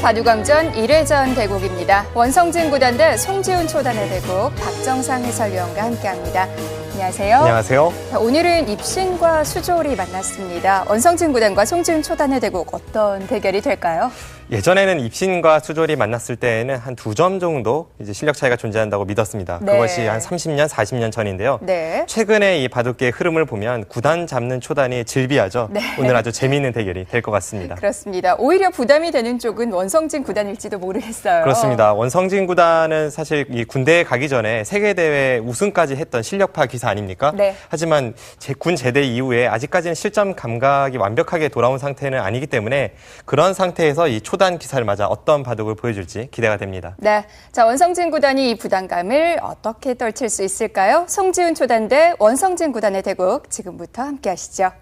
바둑왕전 1회전 대국입니다. 원성진 구단 대 송지훈 초단의 대국, 박정상 해설위원과 함께합니다. 안녕하세요. 안녕하세요. 오늘은 입신과 수졸이 만났습니다. 원성진 구단과 송지훈 초단의 대국, 어떤 대결이 될까요? 예전에는 입신과 수졸이 만났을 때에는 한 2점 정도 이제 실력 차이가 존재한다고 믿었습니다. 네. 그것이 한 30년, 40년 전인데요. 네. 최근에 이 바둑계의 흐름을 보면 구단 잡는 초단이 질비하죠. 네. 오늘 아주 재미있는 대결이 될 것 같습니다. 그렇습니다. 오히려 부담이 되는 쪽은 원성진 구단일지도 모르겠어요. 그렇습니다. 원성진 구단은 사실 이 군대에 가기 전에 세계대회 우승까지 했던 실력파 기사 아닙니까? 네. 하지만 군 제대 이후에 아직까지는 실점 감각이 완벽하게 돌아온 상태는 아니기 때문에 그런 상태에서 이 초단 기사를 맞아 어떤 바둑을 보여줄지 기대가 됩니다. 네, 자 원성진 구단이 이 부담감을 어떻게 떨칠 수 있을까요? 송지훈 초단 대 원성진 구단의 대국, 지금부터 함께하시죠.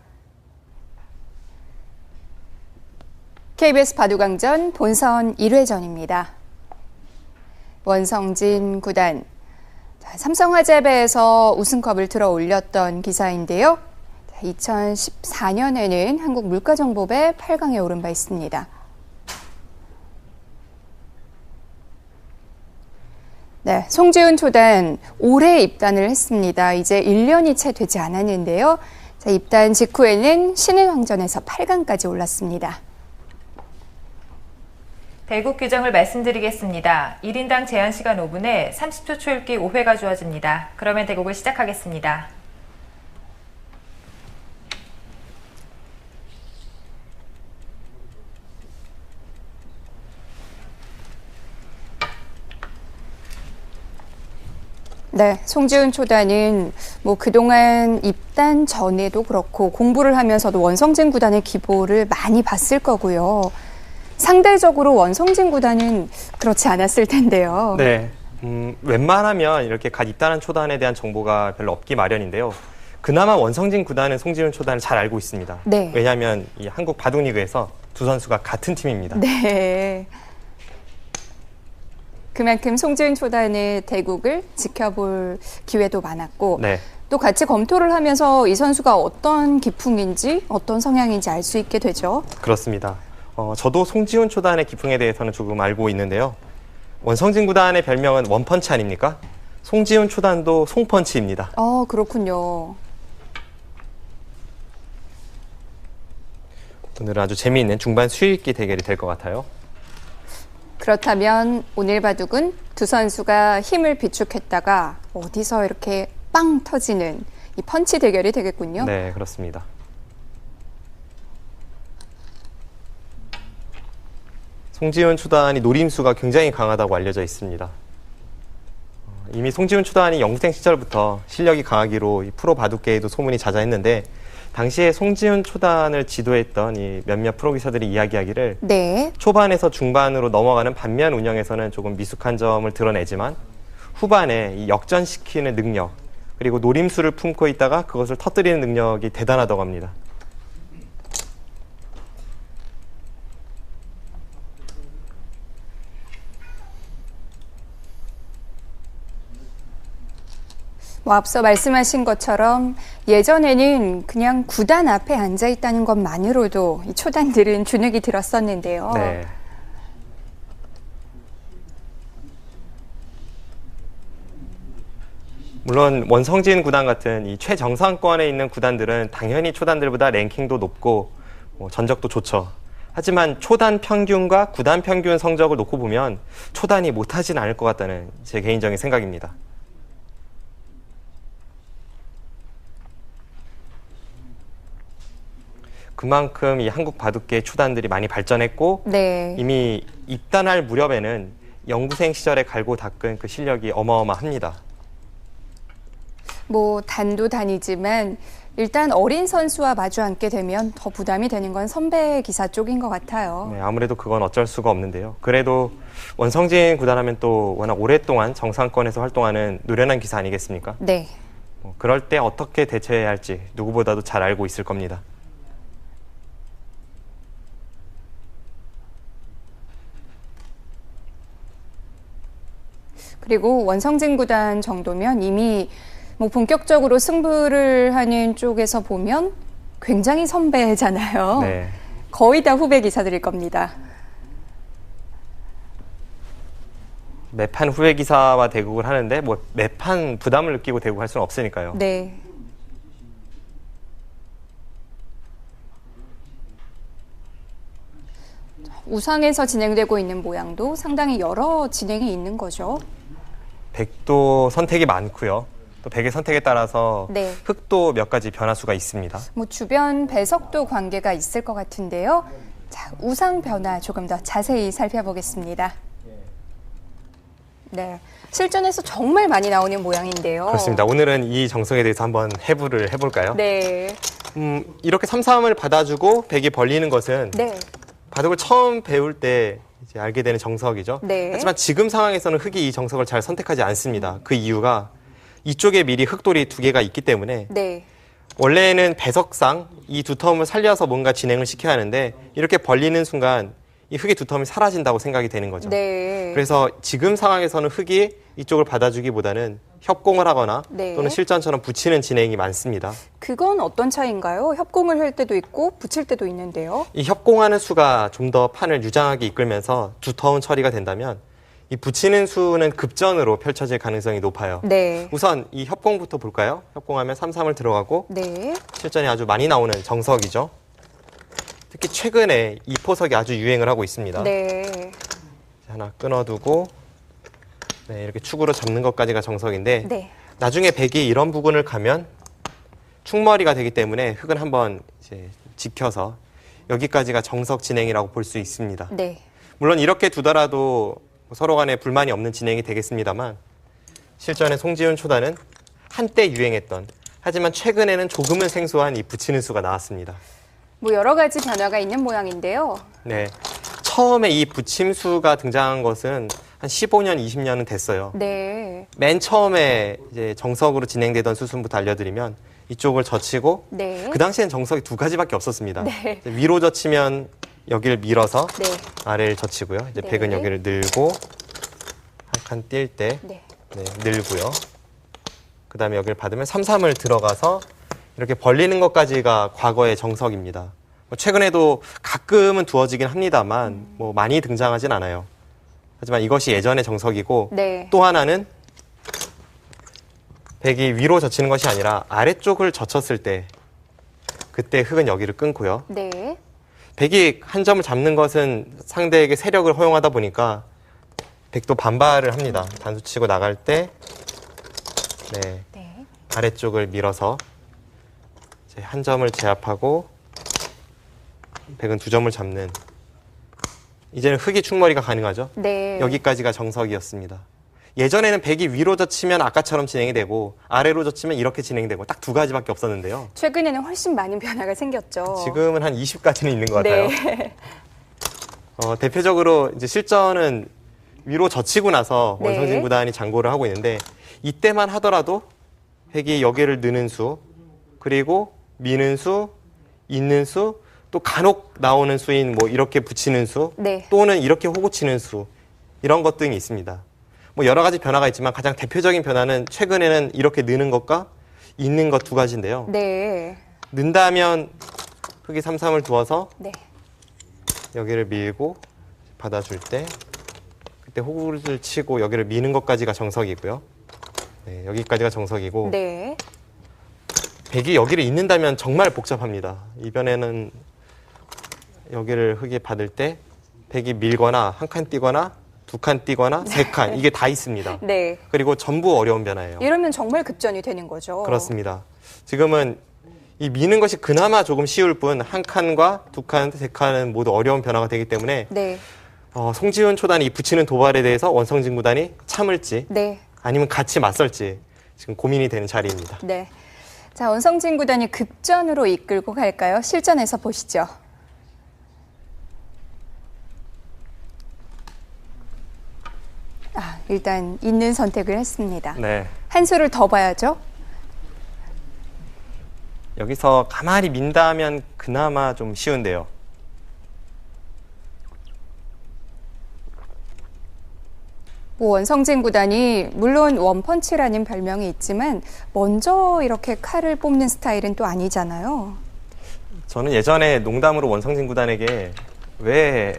KBS 바둑왕전 본선 1회전입니다. 원성진 구단, 삼성화재배에서 우승컵을 들어 올렸던 기사인데요. 2014년에는 한국물가정보배 8강에 오른 바 있습니다. 네, 송지훈 초단 올해 입단을 했습니다. 이제 1년이 채 되지 않았는데요. 자, 입단 직후에는 신인왕전에서 8강까지 올랐습니다. 대국 규정을 말씀드리겠습니다. 1인당 제한 시간 5분에 30초 초읽기 5회가 주어집니다. 그러면 대국을 시작하겠습니다. 네, 송지훈 초단은 그동안 입단 전에도 그렇고 공부를 하면서도 원성진 구단의 기보를 많이 봤을 거고요. 상대적으로 원성진 구단은 그렇지 않았을 텐데요. 네, 웬만하면 이렇게 갓 입단한 초단에 대한 정보가 별로 없기 마련인데요. 그나마 원성진 구단은 송지훈 초단을 잘 알고 있습니다. 네. 왜냐하면 이 한국 바둑리그에서 두 선수가 같은 팀입니다. 네. 그만큼 송지훈 초단의 대국을 지켜볼 기회도 많았고 네. 또 같이 검토를 하면서 이 선수가 어떤 기풍인지 어떤 성향인지 알 수 있게 되죠. 그렇습니다. 저도 송지훈 초단의 기풍에 대해서는 조금 알고 있는데요. 원성진 구단의 별명은 원펀치 아닙니까? 송지훈 초단도 송펀치입니다. 그렇군요. 오늘은 아주 재미있는 중반 수익기 대결이 될 것 같아요. 그렇다면 오늘 바둑은 두 선수가 힘을 비축했다가 어디서 이렇게 빵 터지는 이 펀치 대결이 되겠군요. 네, 그렇습니다. 송지훈 초단이 노림수가 굉장히 강하다고 알려져 있습니다. 이미 송지훈 초단이 영부생 시절부터 실력이 강하기로 이 프로 바둑계에도 소문이 자자했는데 당시에 송지훈 초단을 지도했던 이 몇몇 프로기사들이 이야기하기를 네. 초반에서 중반으로 넘어가는 반면 운영에서는 조금 미숙한 점을 드러내지만 후반에 이 역전시키는 능력 그리고 노림수를 품고 있다가 그것을 터뜨리는 능력이 대단하다고 합니다. 앞서 말씀하신 것처럼 예전에는 그냥 구단 앞에 앉아있다는 것만으로도 이 초단들은 주눅이 들었었는데요. 네. 물론 원성진 구단 같은 이 최정상권에 있는 구단들은 당연히 초단들보다 랭킹도 높고 전적도 좋죠. 하지만 초단 평균과 구단 평균 성적을 놓고 보면 초단이 못하진 않을 것 같다는 제 개인적인 생각입니다. 그만큼 이 한국 바둑계 초단들이 많이 발전했고 네. 이미 입단할 무렵에는 영부생 시절에 갈고 닦은 그 실력이 어마어마합니다. 단도 단이지만 일단 어린 선수와 마주 앉게 되면 더 부담이 되는 건 선배 기사 쪽인 것 같아요. 네, 아무래도 그건 어쩔 수가 없는데요. 그래도 원성진 구단하면 또 워낙 오랫동안 정상권에서 활동하는 노련한 기사 아니겠습니까? 네. 그럴 때 어떻게 대처해야 할지 누구보다도 잘 알고 있을 겁니다. 그리고 원성진 구단 정도면 이미 본격적으로 승부를 하는 쪽에서 보면 굉장히 선배잖아요. 네. 거의 다 후배 기사들일 겁니다. 매판 후회 기사와 대국을 하는데 뭐 매판 부담을 느끼고 대국할 수는 없으니까요. 네. 우상에서 진행되고 있는 모양도 상당히 여러 진행이 있는 거죠. 백도 선택이 많고요. 또 백의 선택에 따라서 네. 흙도 몇 가지 변화수가 있습니다. 뭐 주변 배석도 관계가 있을 것 같은데요. 자, 우상 변화 조금 더 자세히 살펴보겠습니다. 네, 실전에서 정말 많이 나오는 모양인데요. 그렇습니다. 오늘은 이 정석에 대해서 한번 해부를 해볼까요? 네, 이렇게 삼삼을 받아주고 백이 벌리는 것은 네, 바둑을 처음 배울 때 이제 알게 되는 정석이죠. 네. 하지만 지금 상황에서는 흙이 이 정석을 잘 선택하지 않습니다. 그 이유가 이쪽에 미리 흙돌이 두 개가 있기 때문에 네, 원래는 배석상 이 두 텀을 살려서 뭔가 진행을 시켜야 하는데 이렇게 벌리는 순간 이 흙의 두 텀이 사라진다고 생각이 되는 거죠. 네. 그래서 지금 상황에서는 흙이 이쪽을 받아주기보다는 협공을 하거나 네. 또는 실전처럼 붙이는 진행이 많습니다. 그건 어떤 차이인가요? 협공을 할 때도 있고 붙일 때도 있는데요. 이 협공하는 수가 좀 더 판을 유장하게 이끌면서 두터운 처리가 된다면 이 붙이는 수는 급전으로 펼쳐질 가능성이 높아요. 네, 우선 이 협공부터 볼까요? 협공하면 3-3을 들어가고 네, 실전에 아주 많이 나오는 정석이죠. 특히 최근에 이 포석이 아주 유행을 하고 있습니다. 네, 하나 끊어두고 네, 이렇게 축으로 잡는 것까지가 정석인데 네, 나중에 백이 이런 부분을 가면 축머리가 되기 때문에 흙은 한번 이제 지켜서 여기까지가 정석 진행이라고 볼 수 있습니다. 네, 물론 이렇게 두더라도 서로 간에 불만이 없는 진행이 되겠습니다만 실전에 송지훈 초단은 한때 유행했던 하지만 최근에는 조금은 생소한 이 붙이는 수가 나왔습니다. 뭐 여러 가지 변화가 있는 모양인데요. 네, 처음에 이 붙임수가 등장한 것은 한 15년, 20년은 됐어요. 네, 맨 처음에 이제 정석으로 진행되던 수순부터 알려드리면 이쪽을 젖히고 네, 그 당시엔 정석이 두 가지밖에 없었습니다. 네. 위로 젖히면 여기를 밀어서 네, 아래를 젖히고요. 이제 네. 백은 여기를 늘고 한 칸 뛸 때 네, 늘고요. 그 다음에 여기를 받으면 3-3을 들어가서 이렇게 벌리는 것까지가 과거의 정석입니다. 뭐 최근에도 가끔은 두어지긴 합니다만 뭐 많이 등장하진 않아요. 하지만 이것이 예전의 정석이고 네. 또 하나는 백이 위로 젖히는 것이 아니라 아래쪽을 젖혔을 때 그때 흙은 여기를 끊고요. 네, 백이 한 점을 잡는 것은 상대에게 세력을 허용하다 보니까 백도 반발을 합니다. 단수 치고 나갈 때 네, 네, 아래쪽을 밀어서 이제 한 점을 제압하고 백은 두 점을 잡는 이제는 흙이 축머리가 가능하죠. 네. 여기까지가 정석이었습니다. 예전에는 백이 위로 젖히면 아까처럼 진행이 되고 아래로 젖히면 이렇게 진행되고 딱 두 가지밖에 없었는데요. 최근에는 훨씬 많은 변화가 생겼죠. 지금은 한 20가지는 있는 것 같아요. 네. 대표적으로 이제 실전은 위로 젖히고 나서 네. 원성진 구단이 장고를 하고 있는데 이때만 하더라도 백이 여기를 느는 수 그리고 미는 수, 잇는 수, 또 간혹 나오는 수인 뭐 이렇게 붙이는 수 네. 또는 이렇게 호구 치는 수 이런 것 등이 있습니다. 뭐 여러 가지 변화가 있지만 가장 대표적인 변화는 최근에는 이렇게 느는 것과 잇는 것 두 가지인데요. 네. 는다면 흙이 3-3을 두어서 네. 여기를 밀고 받아줄 때 그때 호구를 치고 여기를 미는 것까지가 정석이고요. 네, 여기까지가 정석이고 네. 백이 여기를 잇는다면 정말 복잡합니다. 이변에는 여기를 흙이 받을 때 백이 밀거나 한 칸 뛰거나 두 칸 뛰거나 세 칸 이게 다 있습니다. 네. 그리고 전부 어려운 변화예요. 이러면 정말 급전이 되는 거죠. 그렇습니다. 지금은 이 미는 것이 그나마 조금 쉬울 뿐 한 칸과 두 칸, 세 칸은 모두 어려운 변화가 되기 때문에 네. 송지훈 초단이 이 붙이는 도발에 대해서 원성진 구단이 참을지 네. 아니면 같이 맞설지 지금 고민이 되는 자리입니다. 네. 자, 원성진 구단이 급전으로 이끌고 갈까요? 실전에서 보시죠. 일단 있는 선택을 했습니다. 네. 한 수를 더 봐야죠. 여기서 가만히 민다면 그나마 좀 쉬운데요. 뭐 원성진 구단이 물론 원펀치라는 별명이 있지만 먼저 이렇게 칼을 뽑는 스타일은 또 아니잖아요. 저는 예전에 농담으로 원성진 구단에게 왜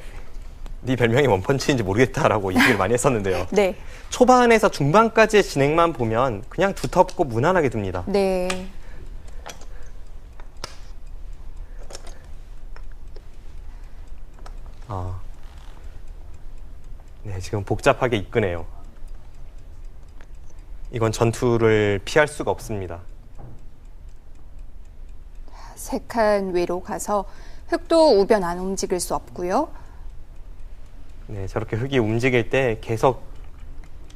네 별명이 원펀치인지 모르겠다라고 얘기를 많이 했었는데요. 네. 초반에서 중반까지의 진행만 보면 그냥 두텁고 무난하게 듭니다. 네. 네, 지금 복잡하게 이끄네요. 이건 전투를 피할 수가 없습니다. 세 칸 외로 가서 흑도 우변 안 움직일 수 없고요. 네, 저렇게 흙이 움직일 때 계속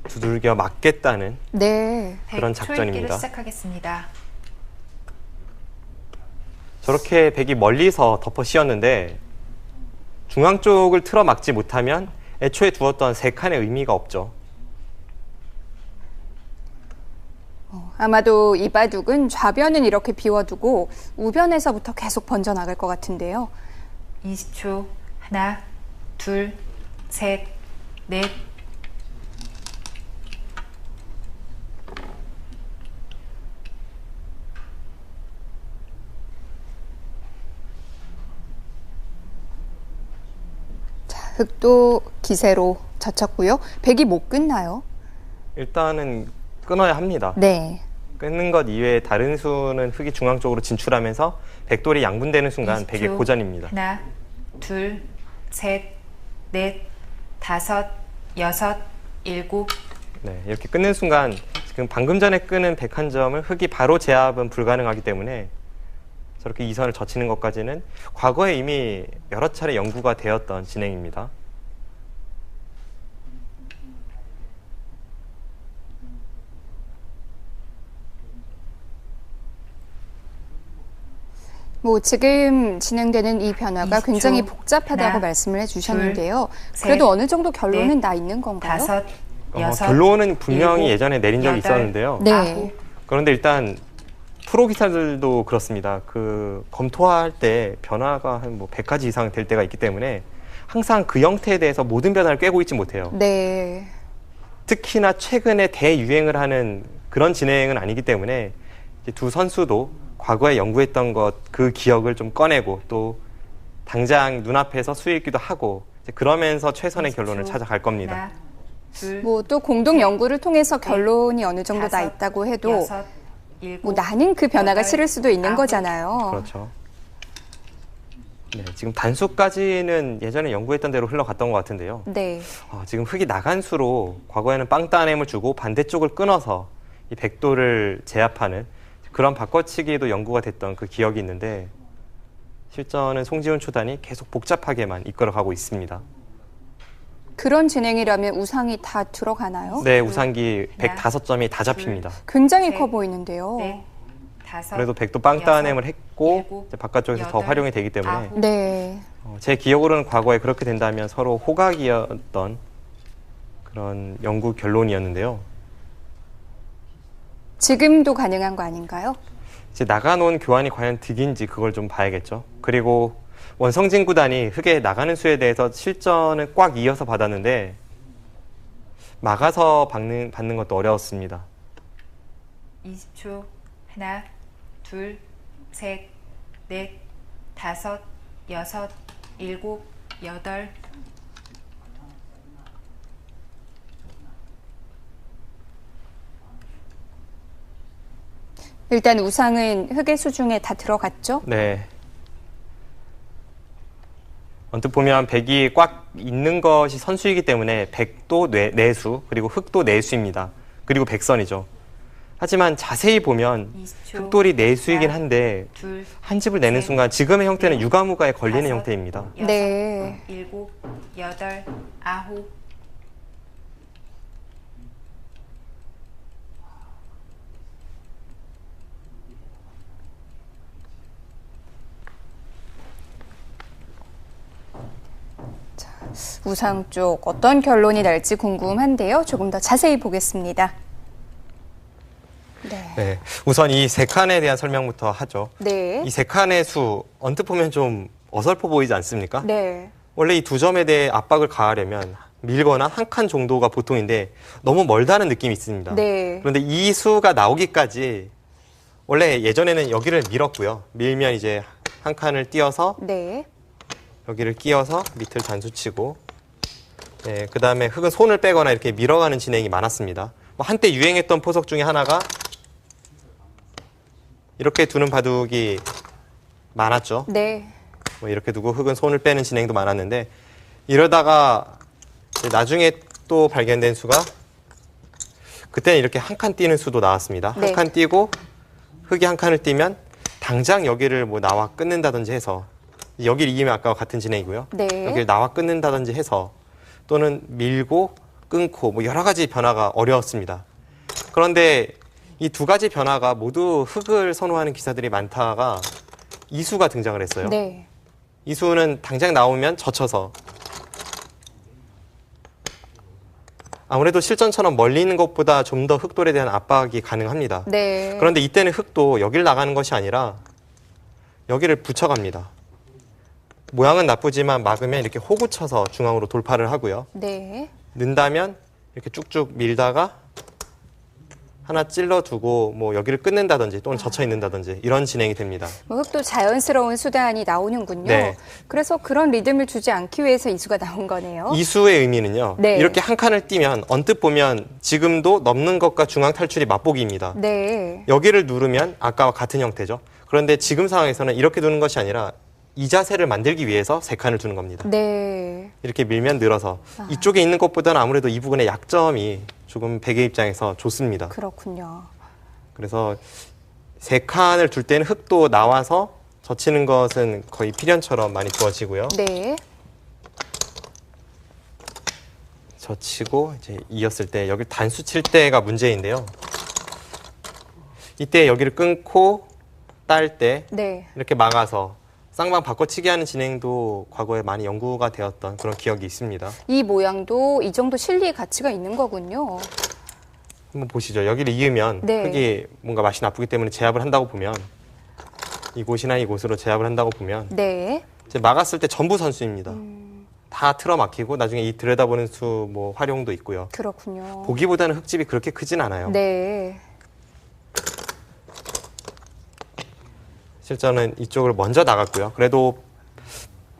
두들겨 맞겠다는 네. 그런 100 초읽기를 작전입니다. 시작하겠습니다. 저렇게 백이 멀리서 덮어 씌웠는데 중앙 쪽을 틀어 막지 못하면 애초에 두었던 세 칸의 의미가 없죠. 아마도 이 바둑은 좌변은 이렇게 비워두고 우변에서부터 계속 번져나갈 것 같은데요. 20초. 하나, 둘, 셋, 넷. 흑도 기세로 젖혔고요. 백이 못 끝나요. 일단은 끊어야 합니다. 네. 끊는 것 이외에 다른 수는 흙이 중앙 쪽으로 진출하면서 백돌이 양분되는 순간 20초. 백이 고전입니다. 하나, 둘, 셋, 넷, 다섯, 여섯, 일곱. 네, 이렇게 끊는 순간 지금 방금 전에 끄는 백 한 점을 흙이 바로 제압은 불가능하기 때문에 저렇게 이 선을 젖히는 것까지는 과거에 이미 여러 차례 연구가 되었던 진행입니다. 뭐 지금 진행되는 이 변화가 20초. 굉장히 복잡하다고 하나, 말씀을 해주셨는데요. 둘, 그래도 셋, 어느 정도 결론은 넷, 나 있는 건가요? 다섯, 여섯, 결론은 분명히 일곱, 예전에 내린 적이 여덟, 있었는데요. 네. 아홉. 그런데 일단 프로 기사들도 그렇습니다. 그 검토할 때 변화가 한 뭐 100가지 이상 될 때가 있기 때문에 항상 그 형태에 대해서 모든 변화를 꿰고 있지 못해요. 네. 특히나 최근에 대유행을 하는 그런 진행은 아니기 때문에 이제 두 선수도 과거에 연구했던 것 그 기억을 좀 꺼내고 또 당장 눈앞에서 수익기도 하고 이제 그러면서 최선의 20초. 결론을 찾아갈 겁니다. 하나, 둘, 뭐 또 공동 연구를 통해서 결론이 어느 정도 나 다섯, 있다고 해도 여섯, 일곱, 뭐 나는 그 변화가 여덟, 싫을 수도 있는 아홉. 거잖아요. 그렇죠. 네, 지금 단수까지는 예전에 연구했던 대로 흘러갔던 것 같은데요. 네. 지금 흙이 나간 수로 과거에는 빵따냄을 주고 반대쪽을 끊어서 이 백도를 제압하는 그런 바꿔치기에도 연구가 됐던 그 기억이 있는데 실전은 송지훈 초단이 계속 복잡하게만 이끌어가고 있습니다. 그런 진행이라면 우상이 다 들어가나요? 네, 우상기 하나, 105점이 다 잡힙니다. 굉장히 셋, 커 보이는데요. 넷, 다섯, 그래도 백도 빵따냄을 여섯, 했고 일곱, 이제 바깥쪽에서 더 여덟, 활용이 되기 때문에 아홉. 네. 제 기억으로는 과거에 그렇게 된다면 서로 호각이었던 그런 연구 결론이었는데요. 지금도 가능한 거 아닌가요? 이제 나가놓은 교환이 과연 득인지 그걸 좀 봐야겠죠. 그리고 원성진 구단이 흙에 나가는 수에 대해서 실전을 꽉 이어서 받았는데 막아서 받는 것도 어려웠습니다. 20초. 하나, 둘, 셋, 넷, 다섯, 여섯, 일곱, 여덟. 일단 우상은 흑의 수중에 다 들어갔죠? 네. 언뜻 보면 백이 꽉 있는 것이 선수이기 때문에 백도 내수 그리고 흑도 내수입니다. 그리고 백선이죠. 하지만 자세히 보면 20초. 흑돌이 내수이긴 한데 둘, 한 집을 내는 셋, 순간 지금의 형태는 넷, 유가무가에 걸리는 다섯, 형태입니다. 여섯, 네. 일곱, 여덟, 아홉. 우상 쪽 어떤 결론이 날지 궁금한데요. 조금 더 자세히 보겠습니다. 네. 네, 우선 이 세 칸에 대한 설명부터 하죠. 네. 이 세 칸의 수 언뜻 보면 좀 어설퍼 보이지 않습니까? 네. 원래 이 두 점에 대해 압박을 가하려면 밀거나 한 칸 정도가 보통인데 너무 멀다는 느낌이 있습니다. 네. 그런데 이 수가 나오기까지 원래 예전에는 여기를 밀었고요. 밀면 이제 한 칸을 띄어서 네. 여기를 끼워서 밑을 단수치고 네, 그 다음에 흙은 손을 빼거나 이렇게 밀어가는 진행이 많았습니다. 뭐 한때 유행했던 포석 중에 하나가 이렇게 두는 바둑이 많았죠. 네. 뭐 이렇게 두고 흙은 손을 빼는 진행도 많았는데 이러다가 이제 나중에 또 발견된 수가 그때는 이렇게 한 칸 띄는 수도 나왔습니다. 네. 한 칸 띄고 흙이 한 칸을 띄면 당장 여기를 뭐 나와 끊는다든지 해서 여기를 이기면 아까와 같은 진행이고요. 네. 여기를 나와 끊는다든지 해서 또는 밀고 끊고 뭐 여러 가지 변화가 어려웠습니다. 그런데 이 두 가지 변화가 모두 흙을 선호하는 기사들이 많다가 이수가 등장을 했어요. 네. 이수는 당장 나오면 젖혀서 아무래도 실전처럼 멀리 있는 것보다 좀 더 흙돌에 대한 압박이 가능합니다. 네. 그런데 이때는 흙도 여길 나가는 것이 아니라 여기를 붙여갑니다. 모양은 나쁘지만 막으면 이렇게 호구 쳐서 중앙으로 돌파를 하고요. 네. 는다면 이렇게 쭉쭉 밀다가 하나 찔러두고 뭐 여기를 끊는다든지 또는 젖혀 있는다든지 이런 진행이 됩니다. 뭐 흙도 자연스러운 수단이 나오는군요. 네. 그래서 그런 리듬을 주지 않기 위해서 이수가 나온 거네요. 이수의 의미는요. 네. 이렇게 한 칸을 띄면 언뜻 보면 지금도 넘는 것과 중앙 탈출이 맛보기입니다. 네. 여기를 누르면 아까와 같은 형태죠. 그런데 지금 상황에서는 이렇게 두는 것이 아니라 이 자세를 만들기 위해서 세 칸을 두는 겁니다. 네. 이렇게 밀면 늘어서 이쪽에 있는 것보다는 아무래도 이 부분의 약점이 조금 백의 입장에서 좋습니다. 그렇군요. 그래서 세 칸을 둘 때는 흙도 나와서 젖히는 것은 거의 필연처럼 많이 두어지고요. 네. 젖히고 이제 이었을 때 여기 단수 칠 때가 문제인데요. 이때 여기를 끊고 딸 때 네. 이렇게 막아서 쌍방 바꿔치기 하는 진행도 과거에 많이 연구가 되었던 그런 기억이 있습니다. 이 모양도 이 정도 실리의 가치가 있는 거군요. 한번 보시죠. 여기를 이으면 네. 흙이 뭔가 맛이 나쁘기 때문에 제압을 한다고 보면 이곳이나 이곳으로 제압을 한다고 보면 네. 이제 막았을 때 전부 선수입니다. 다 틀어 막히고 나중에 이 들여다보는 수 뭐 활용도 있고요. 그렇군요. 보기보다는 흙집이 그렇게 크진 않아요. 네. 실전은 이쪽을 먼저 나갔고요. 그래도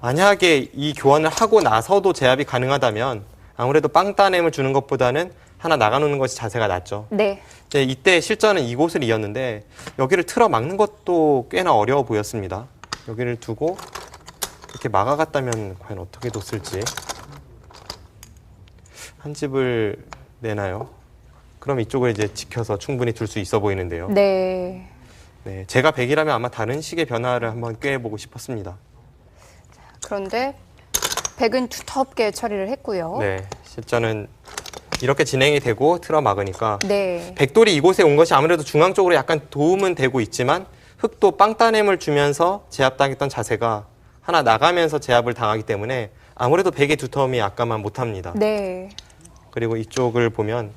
만약에 이 교환을 하고 나서도 제압이 가능하다면 아무래도 빵 따냄을 주는 것보다는 하나 나가놓는 것이 자세가 낫죠. 네. 이제 이때 실전은 이곳을 이었는데 여기를 틀어 막는 것도 꽤나 어려워 보였습니다. 여기를 두고 이렇게 막아갔다면 과연 어떻게 뒀을지. 한 집을 내나요? 그럼 이쪽을 이제 지켜서 충분히 둘 수 있어 보이는데요. 네. 네, 제가 100이라면 아마 다른 식의 변화를 한번 꾀해보고 싶었습니다. 그런데 백은 두텁게 처리를 했고요. 네, 실전은 이렇게 진행이 되고 틀어 막으니까 네. 백돌이 이곳에 온 것이 아무래도 중앙 쪽으로 약간 도움은 되고 있지만 흙도 빵 따냄을 주면서 제압당했던 자세가 하나 나가면서 제압을 당하기 때문에 아무래도 백의 두터움이 아까만 못합니다. 네. 그리고 이쪽을 보면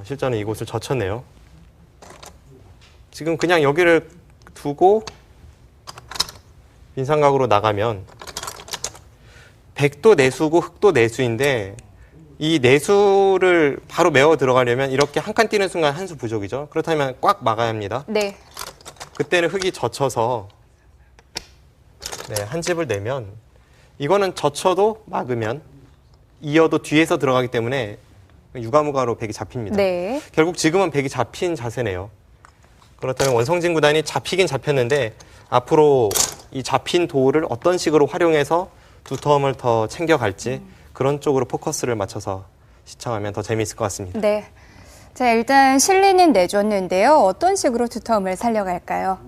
실전은 이곳을 젖혔네요. 지금 그냥 여기를 두고 빈삼각으로 나가면 백도 내수고 흙도 내수인데 이 내수를 바로 메워 들어가려면 이렇게 한 칸 뛰는 순간 한 수 부족이죠. 그렇다면 꽉 막아야 합니다. 네. 그때는 흙이 젖혀서 네, 한 집을 내면 이거는 젖혀도 막으면 이어도 뒤에서 들어가기 때문에 유가무가로 백이 잡힙니다. 네. 결국 지금은 백이 잡힌 자세네요. 그렇다면 원성진 구단이 잡히긴 잡혔는데 앞으로 이 잡힌 도를 어떤 식으로 활용해서 두터움을 더 챙겨갈지 그런 쪽으로 포커스를 맞춰서 시청하면 더 재미있을 것 같습니다. 네. 자, 일단 실리는 내줬는데요. 어떤 식으로 두터움을 살려갈까요?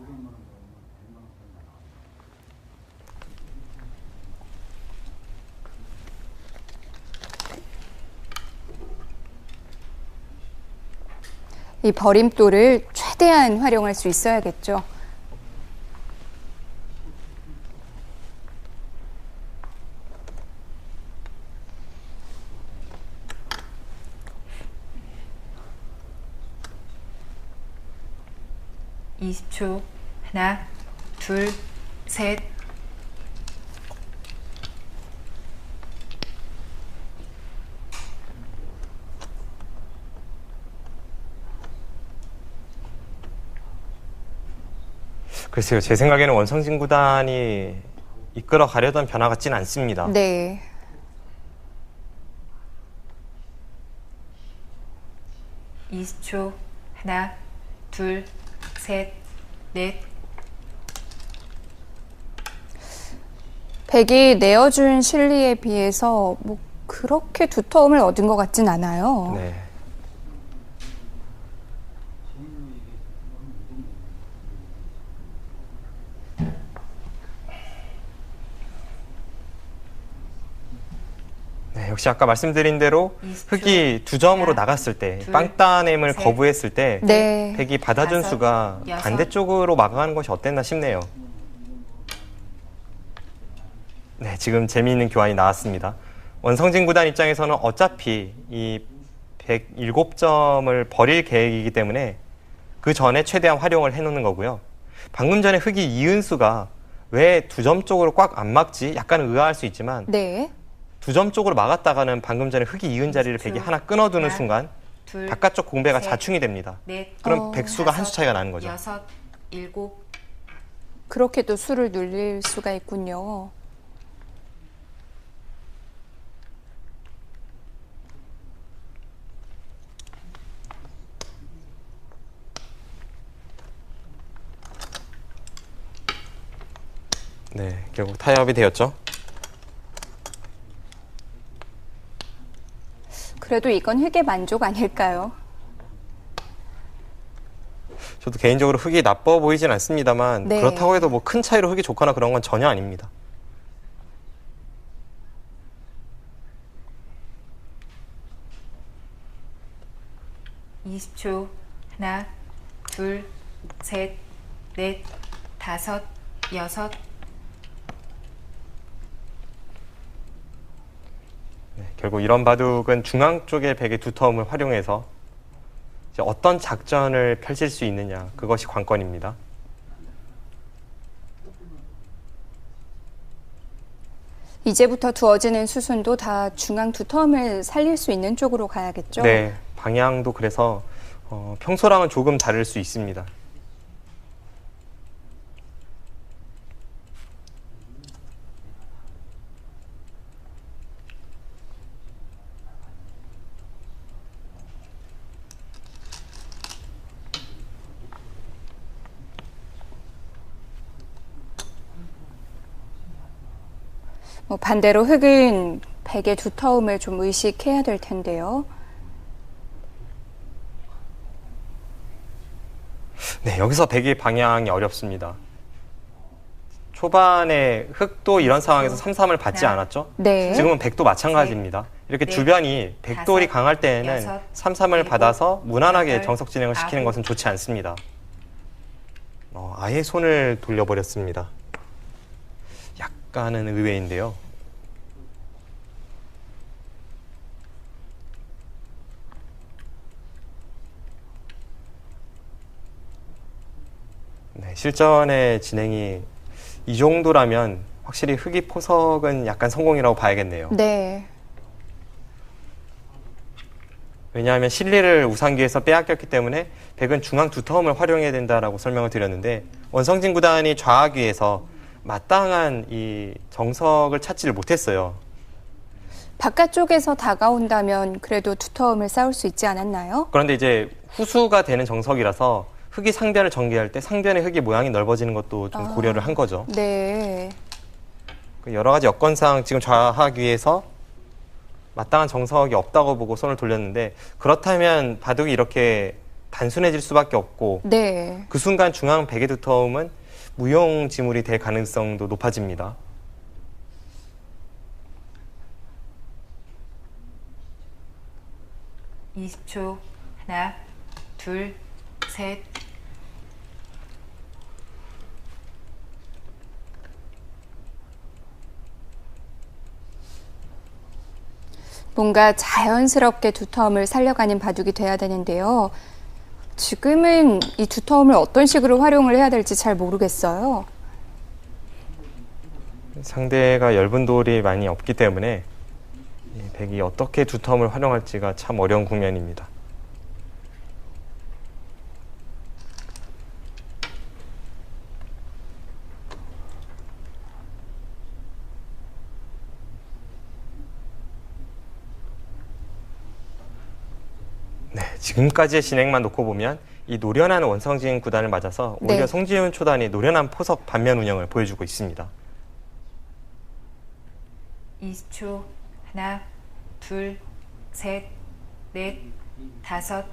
이 버림돌을 최대한 활용할 수 있어야겠죠. (20초) 하나, 둘, 셋. 글쎄요, 제 생각에는 원성진 구단이 이끌어 가려던 변화 같지는 않습니다. 네. 20초. 하나, 둘, 셋, 넷. 백이 내어준 실리에 비해서 뭐 그렇게 두터움을 얻은 것 같진 않아요. 네. 네, 역시 아까 말씀드린 대로 20초. 흑이 두 점으로 하나, 나갔을 때, 둘, 빵따냄을 셋, 거부했을 때, 네. 백이 받아준 다섯, 수가 여섯. 반대쪽으로 막아가는 것이 어땠나 싶네요. 네, 지금 재미있는 교환이 나왔습니다. 원성진 구단 입장에서는 어차피 이 107점을 버릴 계획이기 때문에 그 전에 최대한 활용을 해놓는 거고요. 방금 전에 흑이 이은수가 왜 두 점 쪽으로 꽉 안 막지? 약간 의아할 수 있지만 네. 두 점 쪽으로 막았다가는 방금 전에 흑이 이은 자리를 백이 하나 끊어두는 하나, 순간 둘, 바깥쪽 공배가 셋, 자충이 됩니다. 넷. 그럼 백수가 한 수 차이가 나는 거죠. 여섯, 일곱. 그렇게 또 수를 늘릴 수가 있군요. 네, 결국 타협이 되었죠. 그래도 이건 흑의 만족 아닐까요? 저도 개인적으로 흑이 나빠 보이진 않습니다만 네. 그렇다고 해도 뭐 큰 차이로 흑이 좋거나 그런 건 전혀 아닙니다. 이십 초. 하나, 둘, 셋, 넷, 다섯, 여섯. 네, 결국 이런 바둑은 중앙 쪽의 백의 두터움을 활용해서 이제 어떤 작전을 펼칠 수 있느냐, 그것이 관건입니다. 이제부터 두어지는 수순도 다 중앙 두터움을 살릴 수 있는 쪽으로 가야겠죠? 네, 방향도 그래서 평소랑은 조금 다를 수 있습니다. 뭐 반대로 흑은 백의 두터움을 좀 의식해야 될 텐데요. 네, 여기서 백의 방향이 어렵습니다. 초반에 흑도 이런 상황에서 3-3을 받지 하나, 않았죠? 네. 지금은 백도 마찬가지입니다. 이렇게 넷, 주변이 백돌이 다섯, 강할 때에는 여섯, 3-3을 일곱, 받아서 무난하게 여덟, 정석 진행을 시키는 아홉. 것은 좋지 않습니다. 아예 손을 돌려버렸습니다. 약간은 의외인데요. 네, 실전의 진행이 이 정도라면 확실히 흑이 포석은 약간 성공이라고 봐야겠네요. 네. 왜냐하면 실리를 우상기에서 빼앗겼기 때문에 백은 중앙 두터움을 활용해야 된다라고 설명을 드렸는데 원성진 구단이 좌하귀에서 마땅한 이 정석을 찾지를 못했어요. 바깥쪽에서 다가온다면 그래도 두터움을 쌓을 수 있지 않았나요? 그런데 이제 후수가 되는 정석이라서 흑이 상변을 전개할 때 상변의 흑이 모양이 넓어지는 것도 좀 고려를 한 거죠. 네. 여러 가지 여건상 지금 좌하귀에서 마땅한 정석이 없다고 보고 손을 돌렸는데 그렇다면 바둑이 이렇게 단순해질 수밖에 없고 네. 그 순간 중앙 백의 두터움은 무용지물이 될 가능성도 높아집니다. 이십 초. 하나, 둘, 셋. 뭔가 자연스럽게 두터움을 살려가는 바둑이 돼야 되는데요. 지금은 이 두터움을 어떤 식으로 활용을 해야 될지 잘 모르겠어요. 상대가 엷은 돌이 많이 없기 때문에 이 백이 어떻게 두터움을 활용할지가 참 어려운 국면입니다. 네, 지금까지의 진행만 놓고 보면 이 노련한 원성진 구단을 맞아서 오히려 네. 송지훈 초단이 노련한 포석 반면 운영을 보여주고 있습니다. 20초. 하나, 둘, 셋, 넷, 다섯,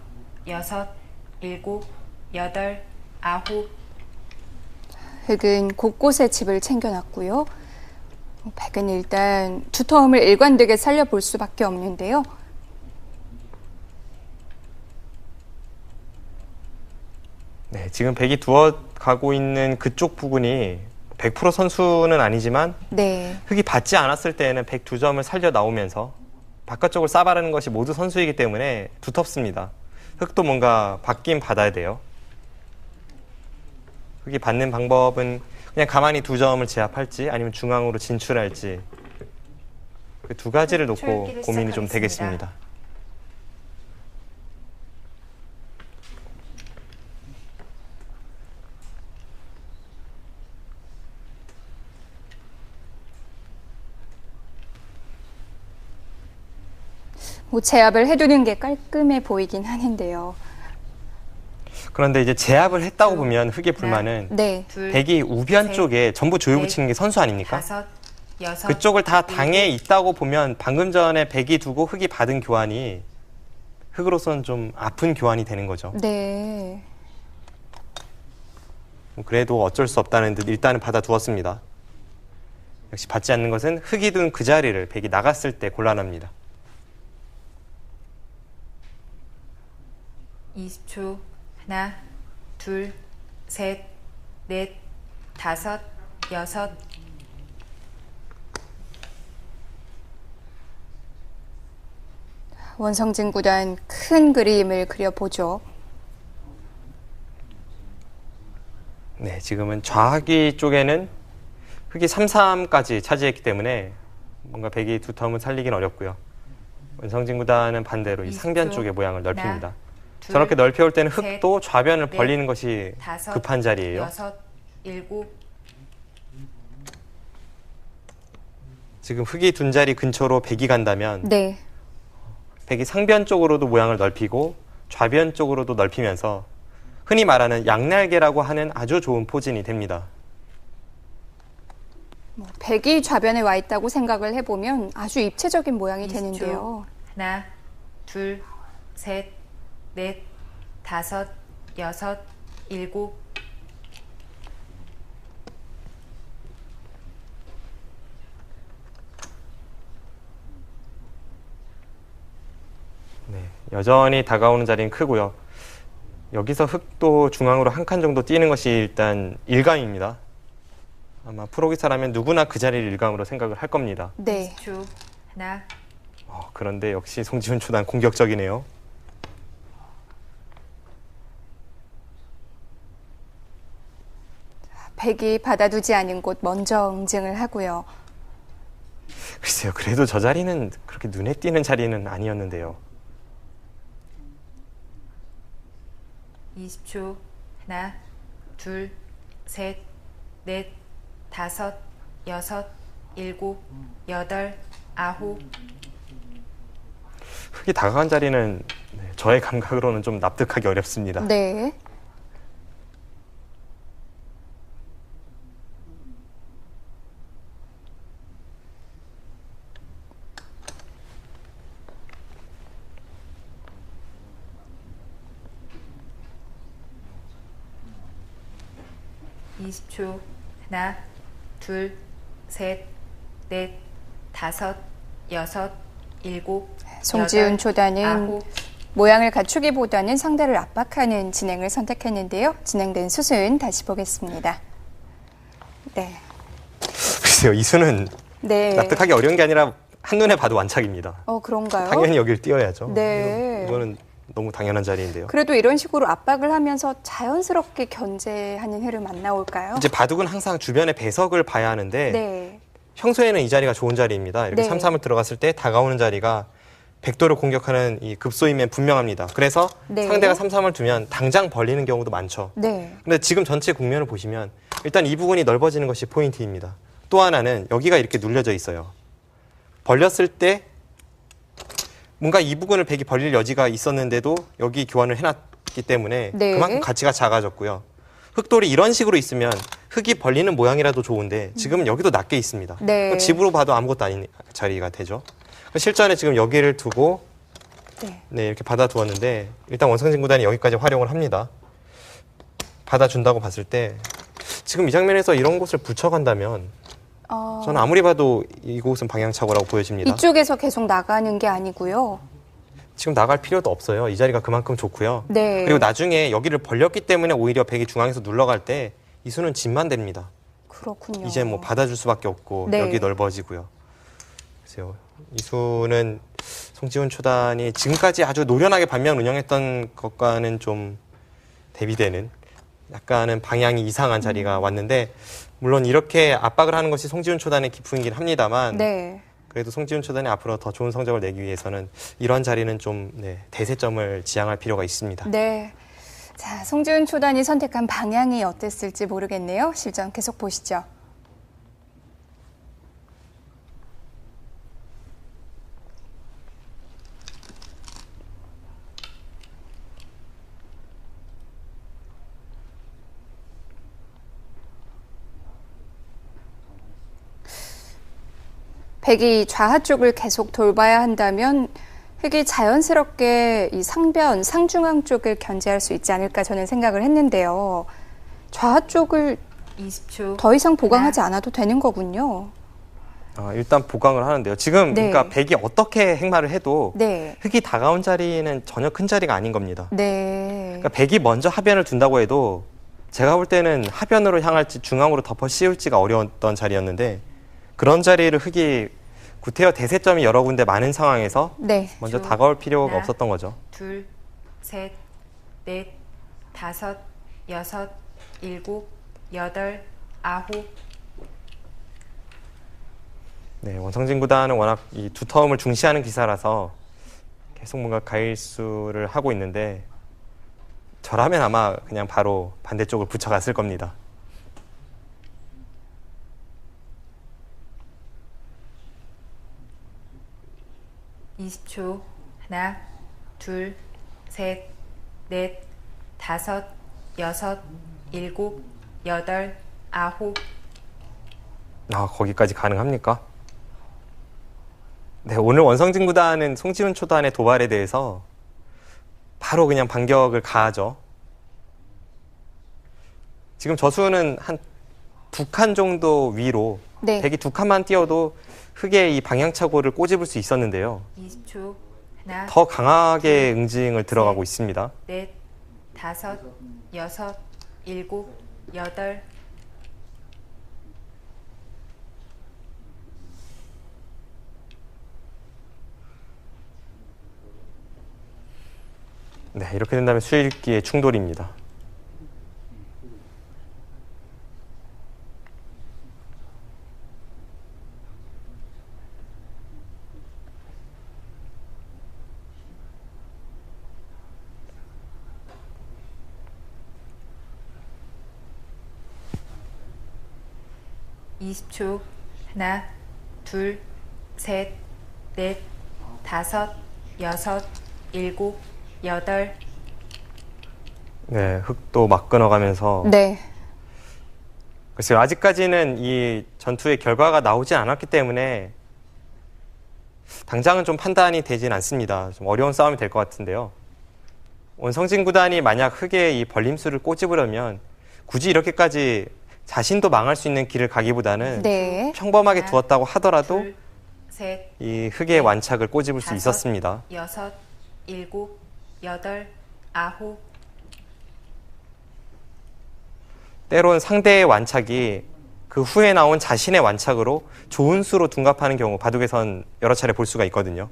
여섯, 일곱, 여덟, 아홉. 흑은 곳곳에 칩을 챙겨놨고요. 백은 일단 두터움을 일관되게 살려볼 수밖에 없는데요. 네, 지금 백이 두어 가고 있는 그쪽 부분이 100% 선수는 아니지만 네, 흑이 받지 않았을 때에는 백 두 점을 살려 나오면서 바깥쪽을 쏴바르는 것이 모두 선수이기 때문에 두텁습니다. 흑도 뭔가 받긴 받아야 돼요. 흑이 받는 방법은 그냥 가만히 두 점을 제압할지 아니면 중앙으로 진출할지 그 두 가지를 놓고 출기를 고민이 좀 시작하겠습니다. 되겠습니다. 뭐 제압을 해두는 게 깔끔해 보이긴 하는데요. 그런데 이제 제압을 했다고 보면 흑의 불만은 네, 둘, 백이 우변 셋, 쪽에 전부 조여 넷, 붙이는 게 선수 아닙니까? 다섯, 여섯. 그쪽을 다 당해 있다고 보면 방금 전에 백이 두고 흑이 받은 교환이 흑으로서는 좀 아픈 교환이 되는 거죠. 네. 그래도 어쩔 수 없다는 듯 일단은 받아두었습니다. 역시 받지 않는 것은 흑이 둔 그 자리를 백이 나갔을 때 곤란합니다. 20초. 하나, 둘, 셋, 넷, 다섯, 여섯. 원성진 구단 큰 그림을 그려보죠. 네, 지금은 좌하기 쪽에는 흑이 3-3까지 차지했기 때문에 뭔가 백이 두텀을 살리긴 어렵고요. 원성진 구단은 반대로 이 20초. 상변 쪽의 모양을 넓힙니다. 하나, 둘, 저렇게 넓혀올 때는 셋, 흑도 좌변을 넷, 벌리는 것이 다섯, 급한 자리예요. 여섯, 일곱. 지금 흑이 둔 자리 근처로 백이 간다면 네, 백이 상변 쪽으로도 모양을 넓히고 좌변 쪽으로도 넓히면서 흔히 말하는 양날개라고 하는 아주 좋은 포진이 됩니다. 뭐 백이 좌변에 와 있다고 생각을 해보면 아주 입체적인 모양이 20초. 되는데요. 하나, 둘, 셋, 넷, 다섯, 여섯, 일곱. 네, 여전히 다가오는 자리는 크고요. 여기서 흑도 중앙으로 한 칸 정도 뛰는 것이 일단 일감입니다. 아마 프로기사라면 누구나 그 자리를 일감으로 생각을 할 겁니다. 네, 20초. 하나, 그런데 역시 송지훈 초단 공격적이네요. 백이 받아두지 않은 곳 먼저 응징을 하고요. 글쎄요, 그래도 저 자리는 그렇게 눈에 띄는 자리는 아니었는데요. 20초. 하나, 둘, 셋, 넷, 다섯, 여섯, 일곱, 여덟, 아홉. 흑이 다가간 자리는 저의 감각으로는 좀 납득하기 어렵습니다. 네, 이십 초. 하나, 둘, 셋, 넷, 다섯, 여섯, 일곱, 송지훈 여덟, 초단은 아홉. 모양을 갖추기보다는 상대를 압박하는 진행을 선택했는데요. 진행된 수순 다시 보겠습니다. 네, 글쎄요, 이 수는 네. 납득하기 어려운 게 아니라 한눈에 봐도 완착입니다. 그런가요? 당연히 여길 띄어야죠. 네. 이거는 너무 당연한 자리인데요. 그래도 이런 식으로 압박을 하면서 자연스럽게 견제하는 흐름 안 나올까요? 이제 바둑은 항상 주변의 배석을 봐야 하는데 네, 평소에는 이 자리가 좋은 자리입니다. 이렇게 네. 3-3을 들어갔을 때 다가오는 자리가 백도를 공격하는 이 급소임엔 분명합니다. 그래서 네. 상대가 3-3을 두면 당장 벌리는 경우도 많죠. 네, 근데 지금 전체 국면을 보시면 일단 이 부분이 넓어지는 것이 포인트입니다. 또 하나는 여기가 이렇게 눌려져 있어요. 벌렸을 때 뭔가 이 부분을 백이 벌릴 여지가 있었는데도 여기 교환을 해놨기 때문에 네. 그만큼 가치가 작아졌고요. 흑돌이 이런 식으로 있으면 흑이 벌리는 모양이라도 좋은데 지금은 여기도 낮게 있습니다. 네. 그럼 집으로 봐도 아무것도 아닌 자리가 되죠. 실전에 지금 여기를 두고 네. 이렇게 받아두었는데 일단 원성진 구단이 여기까지 활용을 합니다. 받아준다고 봤을 때 지금 이 장면에서 이런 곳을 붙여간다면 저는 아무리 봐도 이곳은 방향착오라고 보여집니다. 이쪽에서 계속 나가는 게 아니고요. 지금 나갈 필요도 없어요. 이 자리가 그만큼 좋고요. 네. 그리고 나중에 여기를 벌렸기 때문에 오히려 백이 중앙에서 눌러갈 때 이 수는 집만 됩니다. 그렇군요. 이제 뭐 받아줄 수밖에 없고 네. 여기 넓어지고요. 그래서 이 수는 송지훈 초단이 지금까지 아주 노련하게 반면 운영했던 것과는 좀 대비되는 약간은 방향이 이상한 자리가 왔는데 물론 이렇게 압박을 하는 것이 송지훈 초단의 기풍이긴 합니다만 네. 그래도 송지훈 초단이 앞으로 더 좋은 성적을 내기 위해서는 이런 자리는 좀 대세점을 지향할 필요가 있습니다. 네. 자, 송지훈 초단이 선택한 방향이 어땠을지 모르겠네요. 실전 계속 보시죠. 백이 좌하 쪽을 계속 돌봐야 한다면 흑이 자연스럽게 이 상변, 상중앙 쪽을 견제할 수 있지 않을까 저는 생각을 했는데요. 좌하 쪽을 20초. 더 이상 보강하지 않아도 되는 거군요. 일단 보강을 하는데요. 지금 네. 그러니까 백이 어떻게 행마를 해도 네. 흑이 다가온 자리는 전혀 큰 자리가 아닌 겁니다. 네. 그러니까 백이 먼저 하변을 둔다고 해도 제가 볼 때는 하변으로 향할지 중앙으로 덮어 씌울지가 어려웠던 자리였는데 그런 자리를 흑이 구태여 대세점이 여러 군데 많은 상황에서 네. 먼저 쭉, 다가올 필요가 하나, 없었던 거죠. 둘, 셋, 넷, 다섯, 여섯, 일곱, 여덟, 아홉. 네, 원성진 구단은 워낙 이 두터움을 중시하는 기사라서 계속 뭔가 가일수를 하고 있는데 저라면 아마 그냥 바로 반대쪽을 붙여갔을 겁니다. (20초) 하나, 둘, 셋, 넷, 다섯, 여섯, 일곱, 여덟, 아홉. 거기까지 가능합니까? 네, 오늘 원성진 구단은 송지훈 초단의 도발에 대해서 바로 그냥 반격을 가하죠. 지금 저수는 한 2칸 정도 위로 네. 백이 2칸만 띄어도 흑의 이 방향착오를 꼬집을 수 있었는데요. 20초 하나, 더 강하게 응징을 들어가고 있습니다. 넷, 다섯, 여섯, 일곱, 여덟. 네, 이렇게 된다면 수일기의 충돌입니다. (20초) 하나, 둘, 셋, 넷, 다섯, 여섯, 일곱, 여덟. 네, 흑도 막 끊어가면서 네. 글쎄요, 아직까지는 이 전투의 결과가 나오지 않았기 때문에 당장은 좀 판단이 되진 않습니다. 좀 어려운 싸움이 될 것 같은데요. 원성진 구단이 만약 흑의 이 벌림수를 꼬집으려면 굳이 이렇게까지 자신도 망할 수 있는 길을 가기보다는 네. 평범하게 하나, 두었다고 하더라도 둘, 셋, 이 흑의 완착을 꼬집을 수 다섯, 있었습니다. 여섯, 일곱, 여덟, 아홉. 때론 상대의 완착이 그 후에 나온 자신의 완착으로 좋은 수로 둔갑하는 경우 바둑에선 여러 차례 볼 수가 있거든요.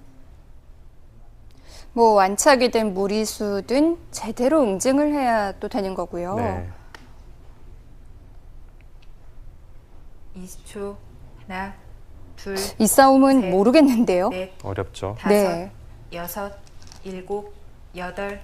뭐 완착이든 무리수든 제대로 응징을 해야 또 되는 거고요. 네. 20초 하나, 둘, 이 싸움은 셋, 모르겠는데요. 넷, 어렵죠. 다섯, 네. 여섯, 일곱, 여덟.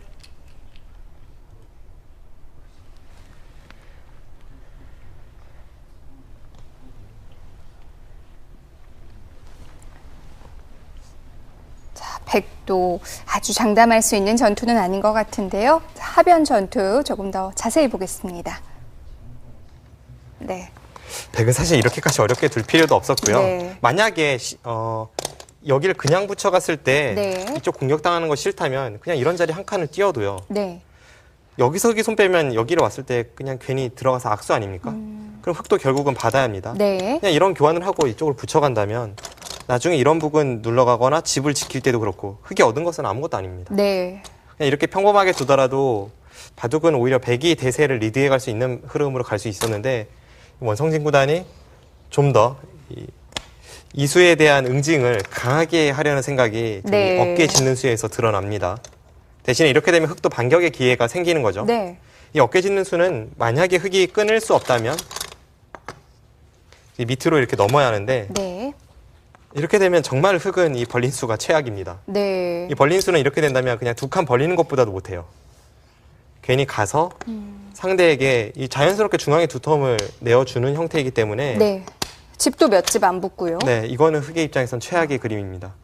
자, 백 또 아주 장담할 수 있는 전투는 아닌 것 같은데요. 하변 전투 조금 더 자세히 보겠습니다. 네. 백은 사실 이렇게까지 어렵게 둘 필요도 없었고요. 네. 만약에 여기를 그냥 붙여갔을 때 네. 이쪽 공격당하는 거 싫다면 그냥 이런 자리 한 칸을 띄워도요. 네. 여기서 손 빼면 여기를 왔을 때 그냥 괜히 들어가서 악수 아닙니까? 그럼 흙도 결국은 받아야 합니다. 네. 그냥 이런 교환을 하고 이쪽을 붙여간다면 나중에 이런 부분 눌러가거나 집을 지킬 때도 그렇고 흙이 얻은 것은 아무것도 아닙니다. 네. 그냥 이렇게 평범하게 두더라도 바둑은 오히려 백이 대세를 리드해 갈 수 있는 흐름으로 갈 수 있었는데 원성진 구단이 좀 더 이수에 대한 응징을 강하게 하려는 생각이 네. 어깨 짚는 수에서 드러납니다. 대신에 이렇게 되면 흙도 반격의 기회가 생기는 거죠. 네. 이 어깨 짚는 수는 만약에 흙이 끊을 수 없다면 이 밑으로 이렇게 넘어야 하는데 네. 이렇게 되면 정말 흙은 이 벌린 수가 최악입니다. 네. 이 벌린 수는 이렇게 된다면 그냥 두 칸 벌리는 것보다도 못해요. 괜히 가서 상대에게 이 자연스럽게 중앙에 두텀을 내어주는 형태이기 때문에 네. 집도 몇 집 안 붙고요. 네, 이거는 흙의 입장에선 최악의 그림입니다.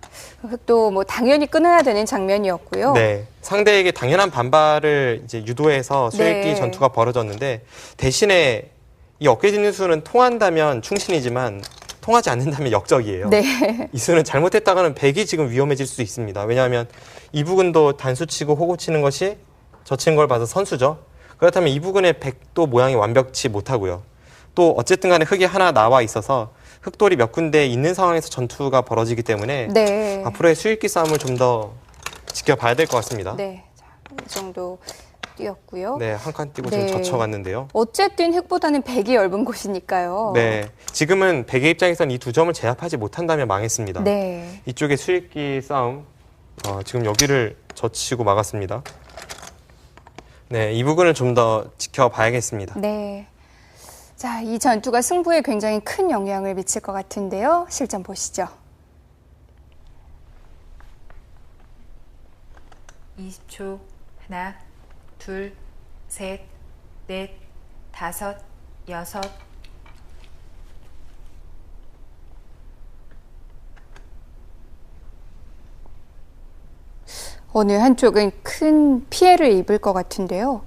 흙도 뭐 당연히 끊어야 되는 장면이었고요. 네, 상대에게 당연한 반발을 이제 유도해서 수액기 네. 전투가 벌어졌는데 대신에 이 어깨 짚는 수는 통한다면 충신이지만 통하지 않는다면 역적이에요. 네. 이 수는 잘못했다가는 백이 지금 위험해질 수 있습니다. 왜냐하면 이 부근도 단수치고 호구 치는 것이 젖힌 걸 봐서 선수죠. 그렇다면 이 부근의 백도 모양이 완벽치 못하고요. 또 어쨌든 간에 흙이 하나 나와 있어서 흙돌이 몇 군데 있는 상황에서 전투가 벌어지기 때문에 네. 앞으로의 수익기 싸움을 좀 더 지켜봐야 될 것 같습니다. 네. 자, 이 정도 뛰었고요. 네, 한 칸 띄고 네. 지금 젖혀갔는데요. 어쨌든 흙보다는 백이 얇은 곳이니까요. 네, 지금은 백의 입장에선 이 두 점을 제압하지 못한다면 망했습니다. 네. 이쪽의 수익기 싸움, 지금 여기를 젖히고 막았습니다. 네, 이 부분을 좀 더 지켜봐야겠습니다. 네. 자, 이 전투가 승부에 굉장히 큰 영향을 미칠 것 같은데요. 실전 보시죠. 20초. 하나, 둘, 셋, 넷, 다섯, 여섯. 어느 한쪽은 큰 피해를 입을 것 같은데요.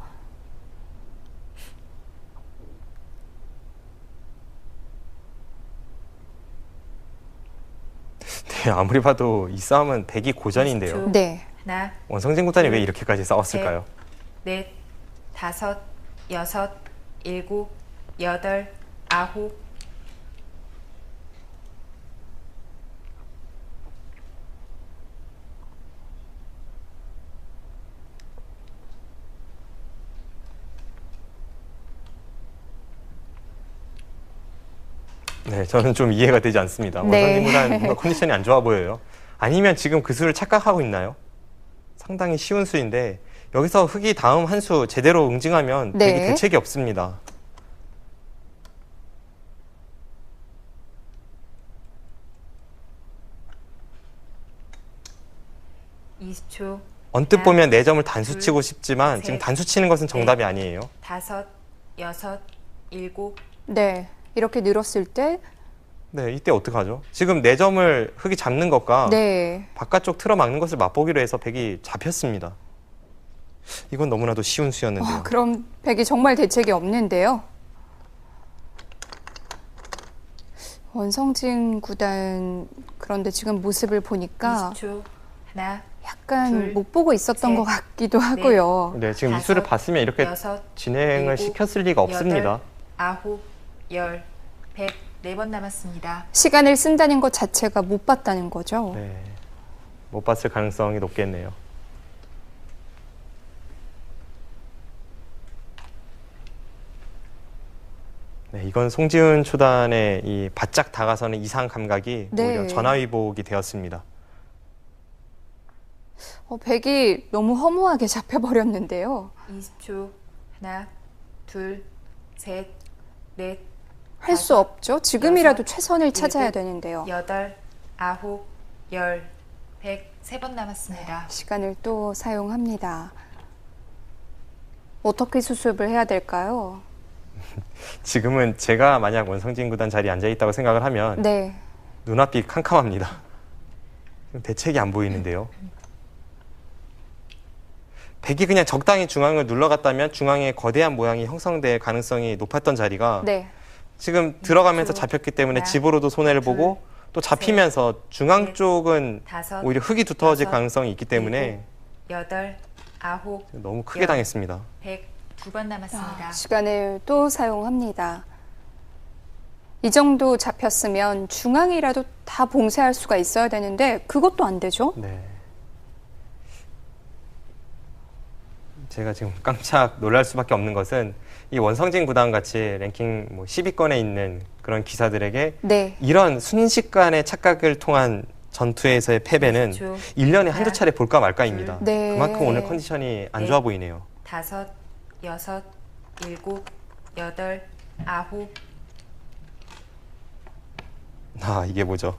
네, 아무리 봐도 이 싸움은 백이 고전인데요. 20초. 네. 하나, 원성진 구단이 왜 이렇게까지 싸웠을까요? 넷, 다섯, 여섯, 일곱, 여덟, 아홉. 네, 저는 좀 이해가 되지 않습니다. 네. 원성진 구단 뭔가 컨디션이 안 좋아 보여요. 아니면 지금 그 수를 착각하고 있나요? 상당히 쉬운 수인데 여기서 흙이 다음 한 수 제대로 응징하면 네. 백이 대책이 없습니다. 이십 초. 언뜻 하나, 보면 4점을 단수 둘, 치고 싶지만 지금 셋, 단수 치는 것은 정답이 아니에요. 다섯, 여섯, 일곱. 네. 이렇게 늘었을 때, 네, 이때 어떡하죠? 지금 4점을 흙이 잡는 것과 네. 바깥쪽 틀어 막는 것을 맛보기로 해서 백이 잡혔습니다. 이건 너무나도 쉬운 수였는데요. 그럼 백이 정말 대책이 없는데요. 원성진 구단 그런데 지금 모습을 보니까 20초. 하나, 약간 둘, 못 보고 있었던 셋, 것 같기도 하고요. 네, 지금 이 다섯, 수를 봤으면 이렇게 여섯, 진행을 일곱, 시켰을 리가 없습니다. 여덟, 아홉, 열, 백. 4번 남았습니다. 시간을 쓴다는 것 자체가 못 봤다는 거죠. 네, 못 봤을 가능성이 높겠네요. 네, 이건 송지훈 초단의 이 바짝 다가서는 이상 감각이 네. 오히려 전화위복이 되었습니다. 백이 너무 허무하게 잡혀버렸는데요. 20초. 하나, 둘, 셋, 넷, 할 수 없죠. 지금이라도 최선을 찾아야 일곱, 되는데요. 여덟, 아홉, 열, 백. 3번 남았습니다. 시간을 또 사용합니다. 어떻게 수습을 해야 될까요? 지금은 제가 만약 원성진 구단 자리에 앉아있다고 생각을 하면 네. 눈앞이 캄캄합니다. 대책이 안 보이는데요. 백이 그냥 적당히 중앙을 눌러갔다면 중앙에 거대한 모양이 형성될 가능성이 높았던 자리가 네. 지금 들어가면서 쭉, 잡혔기 때문에 하나, 집으로도 손해를 둘, 보고 또 잡히면서 중앙 넷, 쪽은 다섯, 오히려 흙이 두터워질 여섯, 가능성이 있기 때문에 여덟, 아홉, 너무 크게 열. 당했습니다. 102번 남았습니다. 시간을 또 사용합니다. 이 정도 잡혔으면 중앙이라도 다 봉쇄할 수가 있어야 되는데 그것도 안 되죠? 네. 제가 지금 깜짝 놀랄 수밖에 없는 것은 이 원성진 구단 같이 랭킹 뭐 10위권에 있는 그런 기사들에게 네. 이런 순식간의 착각을 통한 전투에서의 패배는 1년에 한두 차례 볼까 말까입니다. 네. 그만큼 오늘 컨디션이 안 좋아 보이네요. 다섯, 여섯, 일곱, 여덟, 아홉, 아, 이게 뭐죠?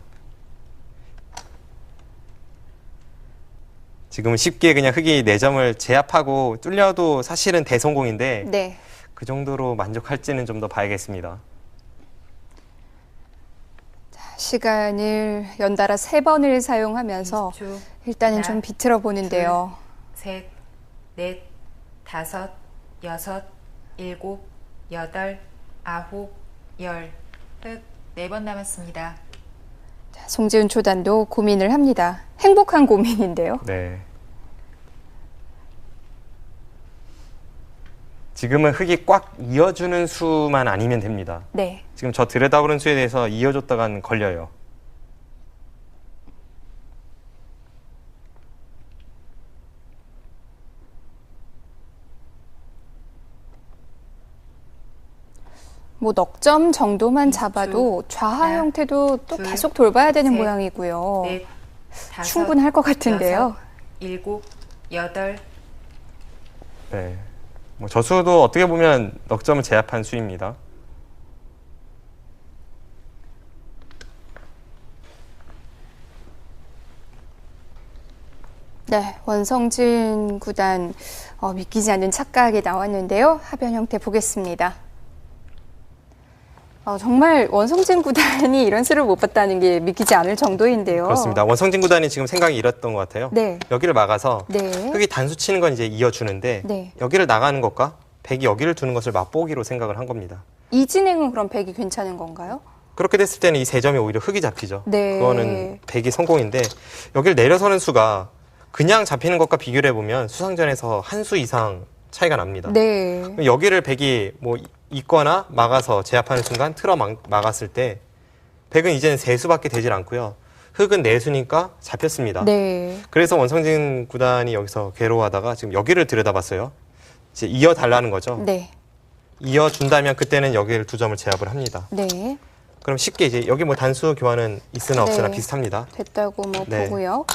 지금은 쉽게 그냥 흙이 4점을 제압하고 뚫려도 사실은 대성공인데 네. 그 정도로 만족할지는 좀 더 봐야겠습니다. 시간을 연달아 3번을 사용하면서 20초, 일단은 하나, 좀 비틀어 보는데요. 셋, 넷, 다섯, 여섯, 일곱, 여덟, 아홉, 열. 4번 남았습니다. 자, 송지은 초단도 고민을 합니다. 행복한 고민인데요. 네. 지금은 흙이 꽉 이어주는 수만 아니면 됩니다. 네. 지금 저 들여다보는 수에 대해서 이어줬다간 걸려요. 뭐 넉점 정도만 20초. 잡아도 좌하 하나, 형태도 또 둘, 계속 돌봐야 되는 셋, 모양이고요. 넷, 다섯, 충분할 것 같은데요. 여섯, 일곱, 여덟, 네. 뭐 저 수도 어떻게 보면 넉점을 제압한 수입니다. 네, 원성진 구단 믿기지 않는 착각이 나왔는데요. 하변 형태 보겠습니다. 정말 원성진 구단이 이런 수를 못 봤다는 게 믿기지 않을 정도인데요. 그렇습니다. 원성진 구단이 지금 생각이 이랬던 것 같아요. 네. 여기를 막아서 네. 흙이 단수 치는 건 이제 이어주는데 네. 여기를 나가는 것과 백이 여기를 두는 것을 맛보기로 생각을 한 겁니다. 이 진행은 그럼 백이 괜찮은 건가요? 그렇게 됐을 때는 이 3점이 오히려 흙이 잡히죠. 네. 그거는 백이 성공인데 여기를 내려서는 수가 그냥 잡히는 것과 비교를 해보면 수상전에서 한 수 이상 차이가 납니다. 네. 여기를 백이 뭐 있거나 막아서 제압하는 순간 막았을 때 백은 이제는 3수밖에 되질 않고요. 흙은 4수니까 잡혔습니다. 네. 그래서 원성진 구단이 여기서 괴로워하다가 지금 여기를 들여다봤어요. 이제 이어달라는 거죠. 네. 이어준다면 그때는 여기를 2점을 제압을 합니다. 네. 그럼 쉽게 이제 여기 뭐 단수 교환은 있으나 없으나 네. 비슷합니다. 됐다고 뭐 네. 보고요.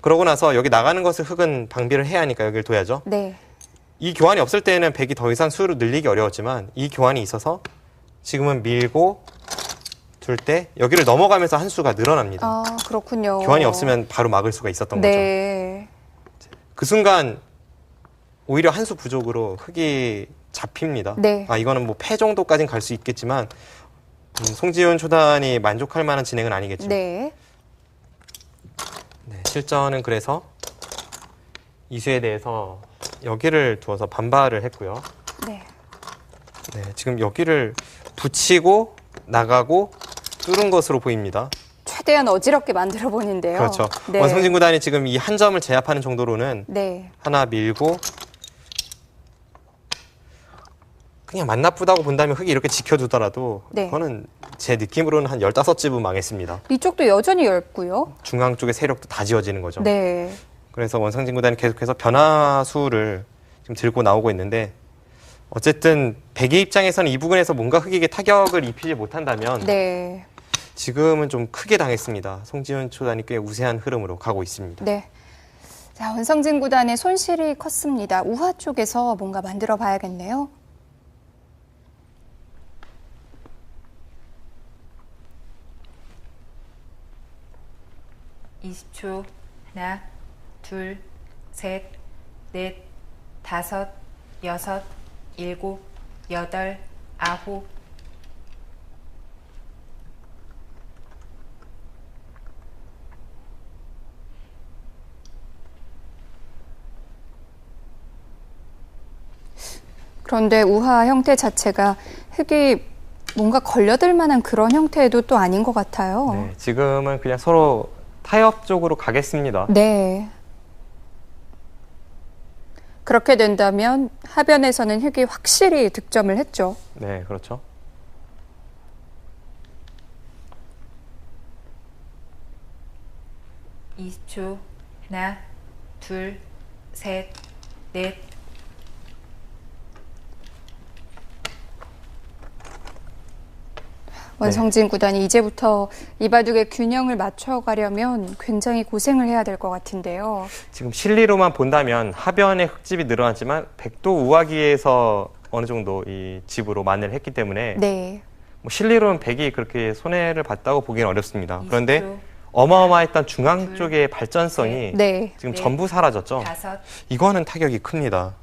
그러고 나서 여기 나가는 것을 흙은 방비를 해야 하니까 여기를 둬야죠. 네. 이 교환이 없을 때는 백이 더 이상 수를 늘리기 어려웠지만 이 교환이 있어서 지금은 밀고 둘 때 여기를 넘어가면서 한 수가 늘어납니다. 아, 그렇군요. 교환이 없으면 바로 막을 수가 있었던 거죠. 네. 그 순간 오히려 한 수 부족으로 흙이 잡힙니다. 네. 아, 이거는 뭐 패 정도까지는 갈 수 있겠지만 송지훈 초단이 만족할 만한 진행은 아니겠죠. 네. 네, 실전은 그래서 이수에 대해서 여기를 두어서 반발을 했고요. 네. 네, 지금 여기를 붙이고 나가고 뚫은 것으로 보입니다. 최대한 어지럽게 만들어 보는데요. 그렇죠. 네. 원성진 구단이 지금 이 한 점을 제압하는 정도로는 네. 하나 밀고 그냥 만 나쁘다고 본다면 흙이 이렇게 지켜두더라도 네. 그거는 제 느낌으로는 한 15집은 망했습니다. 이쪽도 여전히 얇고요. 중앙 쪽의 세력도 다 지워지는 거죠. 네. 그래서 원성진 구단이 계속해서 변화수를 지금 들고 나오고 있는데 어쨌든 백의 입장에서는 이 부분에서 뭔가 흙에게 타격을 입히지 못한다면 네. 지금은 좀 크게 당했습니다. 송지훈 초단이 꽤 우세한 흐름으로 가고 있습니다. 네. 자, 원성진 구단의 손실이 컸습니다. 우하 쪽에서 뭔가 만들어 봐야겠네요. (20초) 하나, 둘, 셋, 넷, 다섯, 여섯, 일곱, 여덟, 아홉, 그런데 우하 형태 자체가 흙이 뭔가 걸려들 만한 그런 형태도 또 아닌 것 같아요. 네, 지금은 그냥 서로 타협 쪽으로 가겠습니다. 네. 그렇게 된다면 하변에서는 흙이 확실히 득점을 했죠. 네, 그렇죠. (20초) 하나, 둘, 셋, 넷. 원성진 구단이 이제부터 이 바둑의 균형을 맞춰가려면 굉장히 고생을 해야 될 것 같은데요. 지금 실리로만 본다면 하변의 흙집이 늘어났지만 백도 우하기에서 어느 정도 이 집으로 만회를 했기 때문에 네. 뭐 실리로는 백이 그렇게 손해를 봤다고 보기는 어렵습니다. 그런데 20초, 어마어마했던 중앙 쪽의 발전성이 네. 지금 넷, 전부 사라졌죠. 다섯. 이거는 타격이 큽니다.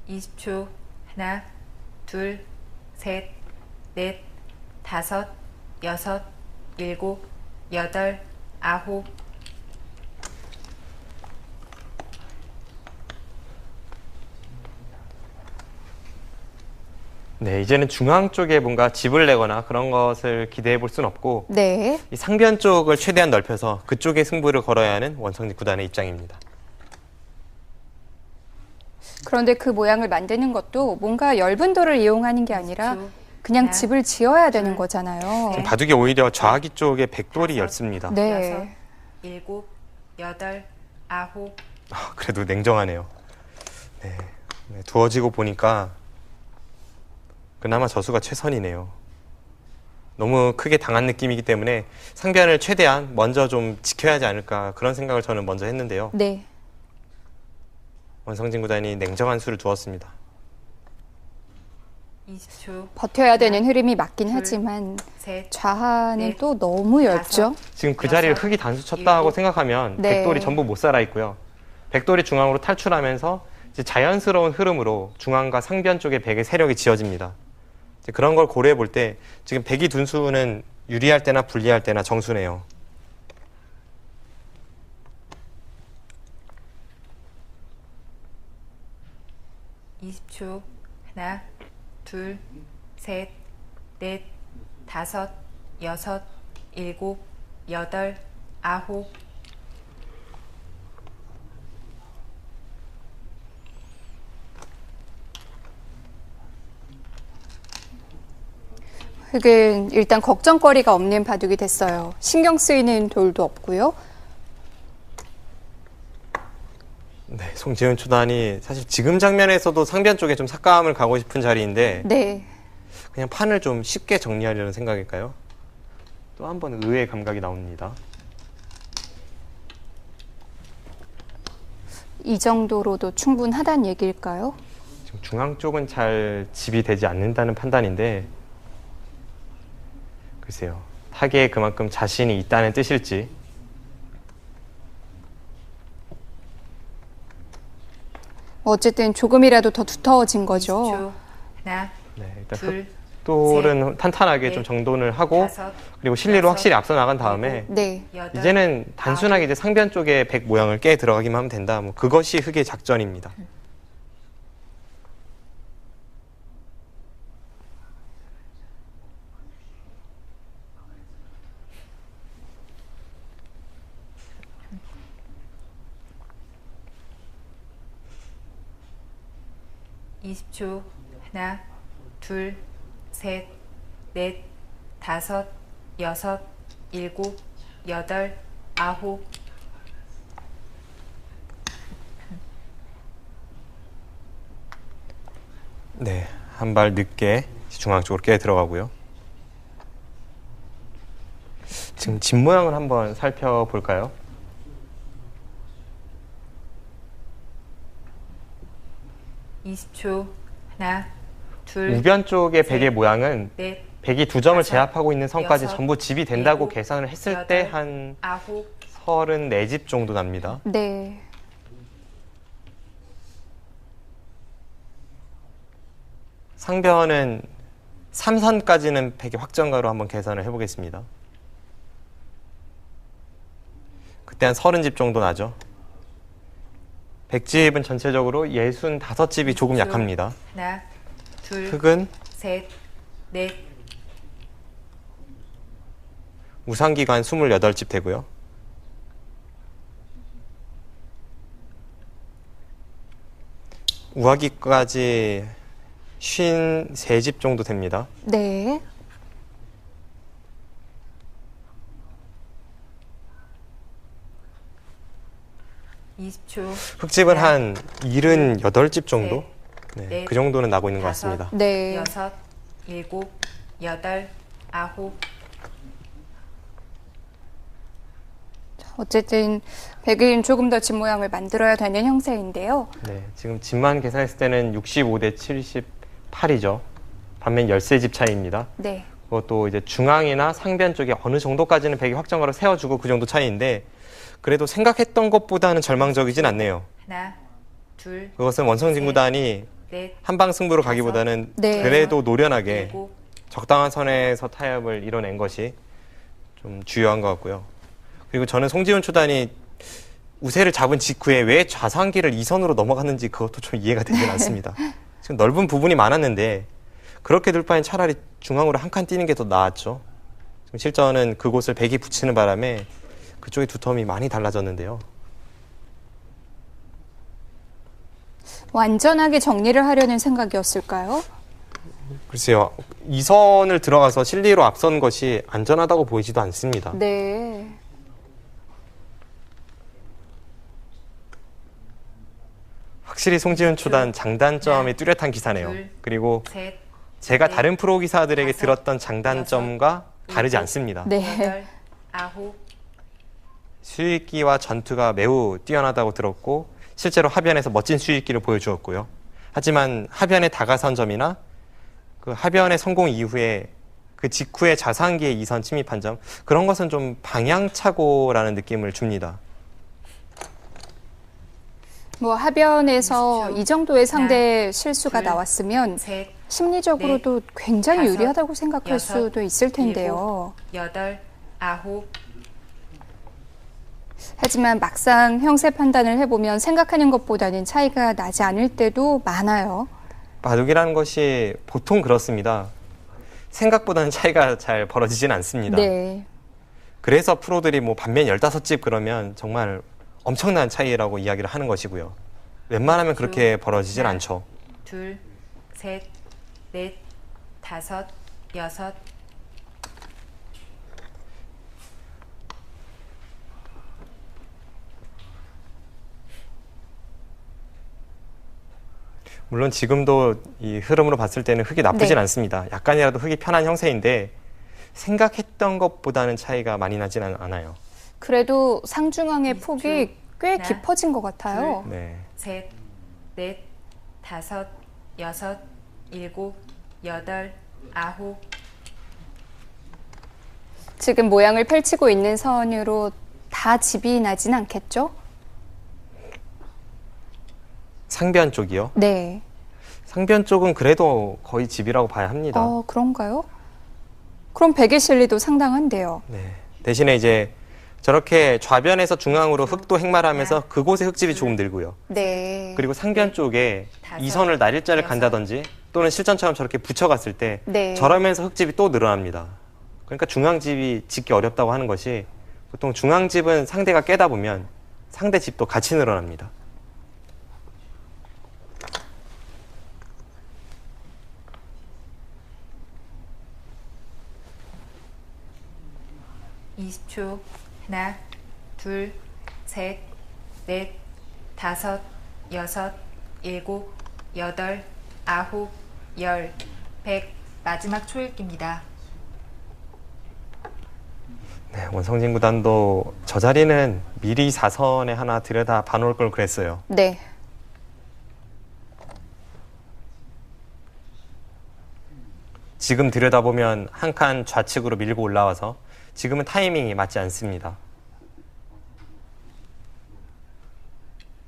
(20초) 하나, 둘, 셋, 넷, 다섯, 여섯, 일곱, 여덟, 아홉. 네, 이제는 중앙 쪽에 뭔가 집을 내거나 그런 것을 기대해 볼 수는 없고 네. 이 상변 쪽을 최대한 넓혀서 그쪽에 승부를 걸어야 하는 원성진 구단의 입장입니다. 그런데 그 모양을 만드는 것도 뭔가 엷은 돌을 이용하는 게 아니라 20초, 그냥 하나, 집을 지어야 되는 둘, 거잖아요. 셋. 바둑이 오히려 좌하기 쪽에 백돌이 다섯. 엷습니다. 네. 여섯, 일곱, 여덟, 아홉. 그래도 냉정하네요. 네, 네, 두어지고 보니까 그나마 저수가 최선이네요. 너무 크게 당한 느낌이기 때문에 상변을 최대한 먼저 좀 지켜야 하지 않을까 그런 생각을 저는 먼저 했는데요. 네. 원성진 구단이 냉정한 수를 두었습니다. 20초, 버텨야 되는 흐름이 맞긴 둘, 하지만 셋, 좌하는 넷, 또 너무 엷죠. 다섯. 지금 그 자리를 여섯, 흙이 단수 쳤다고 일곱. 생각하면 네. 백돌이 전부 못 살아 있고요. 백돌이 중앙으로 탈출하면서 이제 자연스러운 흐름으로 중앙과 상변 쪽에 백의 세력이 지어집니다. 이제 그런 걸 고려해 볼 때 지금 백이 둔수는 유리할 때나 불리할 때나 정수네요. (20초) 하나, 둘, 셋, 넷, 다섯, 여섯, 일곱, 여덟, 아홉. 흙은 일단 걱정거리가 없는 바둑이 됐어요. 신경 쓰이는 돌도 없고요. 네, 송지은 초단이 사실 지금 장면에서도 상변 쪽에 좀 삭감을 가고 싶은 자리인데 네. 그냥 판을 좀 쉽게 정리하려는 생각일까요? 또 한 번 의외의 감각이 나옵니다. 이 정도로도 충분하다는 얘기일까요? 지금 중앙 쪽은 잘 집이 되지 않는다는 판단인데 글쎄요. 타계에 그만큼 자신이 있다는 뜻일지. 어쨌든 조금이라도 더 두터워진 거죠. 20초 하나, 네, 일단 둘, 흑돌은 탄탄하게 넷, 좀 정돈을 하고 다섯, 그리고 실리로 여섯, 확실히 앞서 나간 다음에 네. 여덟, 이제는 단순하게 이제 상변 쪽에 백 모양을 깨 들어가기만 하면 된다. 뭐 그것이 흑의 작전입니다. (20초) 하나, 둘, 셋, 넷, 다섯, 여섯, 일곱, 여덟, 아홉. 네, 한 발 늦게 중앙 쪽으로 깨 들어가고요. 지금 집 모양을 한번 살펴볼까요? (20초) 하나, 둘, 우변 쪽의 셋, 백의 모양은 넷, 백이 두 점을 다섯, 제압하고 있는 선까지 여섯, 전부 집이 된다고 일곱, 계산을 했을 때 여덟, 한 아홉. 34집 정도 납니다. 네. 상변은 3선까지는 100의 확정가로 한번 계산을 해보겠습니다. 그때 한 30집 정도 나죠. 100집은 전체적으로 65집이 조금 약합니다. 하나, 둘, 흑은 셋, 넷, 우상기간 28집 되고요. 우하기까지 53집 정도 됩니다. 네. 이십 초 흑집은 한 78집 정도? 셋, 네, 넷, 그 정도는 나고 있는 것 다섯, 같습니다. 네. 여섯, 일곱, 여덟, 아홉, 어쨌든 백은 조금 더 집 모양을 만들어야 되는 형세인데요. 네, 지금 집만 계산했을 때는 65대 78이죠. 반면 13집 차이입니다. 네. 그것도 이제 중앙이나 상변 쪽에 어느 정도까지는 100이 확정가로 세워주고 그 정도 차이인데 그래도 생각했던 것보다는 절망적이진 않네요. 하나, 둘, 그것은 원성진 구단이 넷, 한방 승부로 가기보다는 네. 그래도 노련하게 일곱, 적당한 선에서 타협을 이뤄낸 것이 좀 주요한 것 같고요. 그리고 저는 송지훈 초단이 우세를 잡은 직후에 왜 좌상기를 2선으로 넘어갔는지 그것도 좀 이해가 되질 않습니다. 지금 넓은 부분이 많았는데 그렇게 둘 바엔 차라리 중앙으로 한 칸 뛰는 게 더 나았죠. 지금 실전은 그곳을 100이 붙이는 바람에 그쪽의 두텀이 많이 달라졌는데요. 완전하게 정리를 하려는 생각이었을까요? 글쎄요. 2선을 들어가서 실리로 앞선 것이 안전하다고 보이지도 않습니다. 네. 확실히 송지훈 초단 장단점이 네. 뚜렷한 기사네요. 둘, 그리고 셋, 제가 넷, 다른 프로 기사들에게 다섯, 들었던 장단점과 다르지 일곱, 않습니다. 네. 여덟, 아홉, 수익기와 전투가 매우 뛰어나다고 들었고 실제로 하변에서 멋진 수익기를 보여주었고요. 하지만 하변의 다가선점이나 그 하변의 성공 이후에 그 직후에 자상기의 2선 침입한 점 그런 것은 좀 방향차고라는 느낌을 줍니다. 뭐 하변에서 20초. 이 정도의 상대 하나, 실수가 둘, 나왔으면 셋, 심리적으로도 굉장히 다섯, 유리하다고 생각할 여섯, 수도 있을 텐데요. 여덟, 아홉, 하지만 막상 형세 판단을 해보면 생각하는 것보다는 차이가 나지 않을 때도 많아요. 바둑이라는 것이 보통 그렇습니다. 생각보다는 차이가 잘 벌어지진 않습니다. 네. 그래서 프로들이 뭐 반면 15집 그러면 정말 엄청난 차이라고 이야기를 하는 것이고요. 웬만하면 그렇게 벌어지진 하나, 않죠. 둘, 셋, 넷, 다섯, 여섯, 물론 지금도 이 흐름으로 봤을 때는 흙이 나쁘진 네. 않습니다. 약간이라도 흙이 편한 형세인데 생각했던 것보다는 차이가 많이 나진 않아요. 그래도 상중앙의 폭이 꽤 하나, 깊어진 것 같아요. 네. 셋, 넷, 다섯, 여섯, 일곱, 여덟, 아홉, 지금 모양을 펼치고 있는 선으로 다 집이 나진 않겠죠? 상변 쪽이요. 네. 상변 쪽은 그래도 거의 집이라고 봐야 합니다. 그런가요? 그럼 백의 실리도 상당한데요. 네. 대신에 이제 저렇게 좌변에서 중앙으로 흙도 행말하면서 그곳에 흙집이 조금 늘고요. 네. 그리고 상변 쪽에 다섯, 이 선을 날일자를 여섯. 간다든지 또는 실전처럼 저렇게 붙여갔을 때 네. 저러면서 흙집이 또 늘어납니다. 그러니까 중앙집이 짓기 어렵다고 하는 것이 보통 중앙집은 상대가 깨다 보면 상대 집도 같이 늘어납니다. 이십 초 하나, 둘, 셋, 넷, 다섯, 여섯, 일곱, 여덟, 아홉, 열, 100 마지막 초읽기입니다. 네, 원성진 구단도 저 자리는 미리 4선에 하나 들여다 봐놓을 걸 그랬어요. 네. 지금 들여다보면 한 칸 좌측으로 밀고 올라와서 지금은 타이밍이 맞지 않습니다.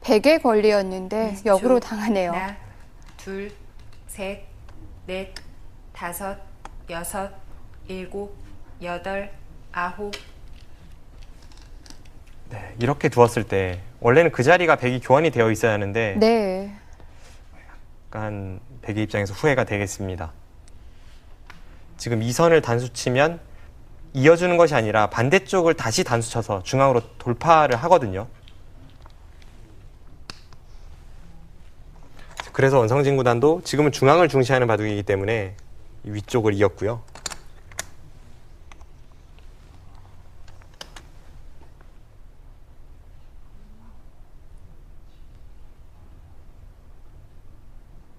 백의 권리였는데 20초. 역으로 당하네요. 하나, 둘, 셋, 넷, 다섯, 여섯, 일곱, 여덟, 아홉. 네, 이렇게 두었을 때 원래는 그 자리가 백이 교환이 되어 있어야 하는데 네. 약간 백의 입장에서 후회가 되겠습니다. 지금 이 선을 단수 치면 이어주는 것이 아니라 반대쪽을 다시 단수 쳐서 중앙으로 돌파를 하거든요. 그래서 원성진 구단도 지금은 중앙을 중시하는 바둑이기 때문에 위쪽을 이었고요.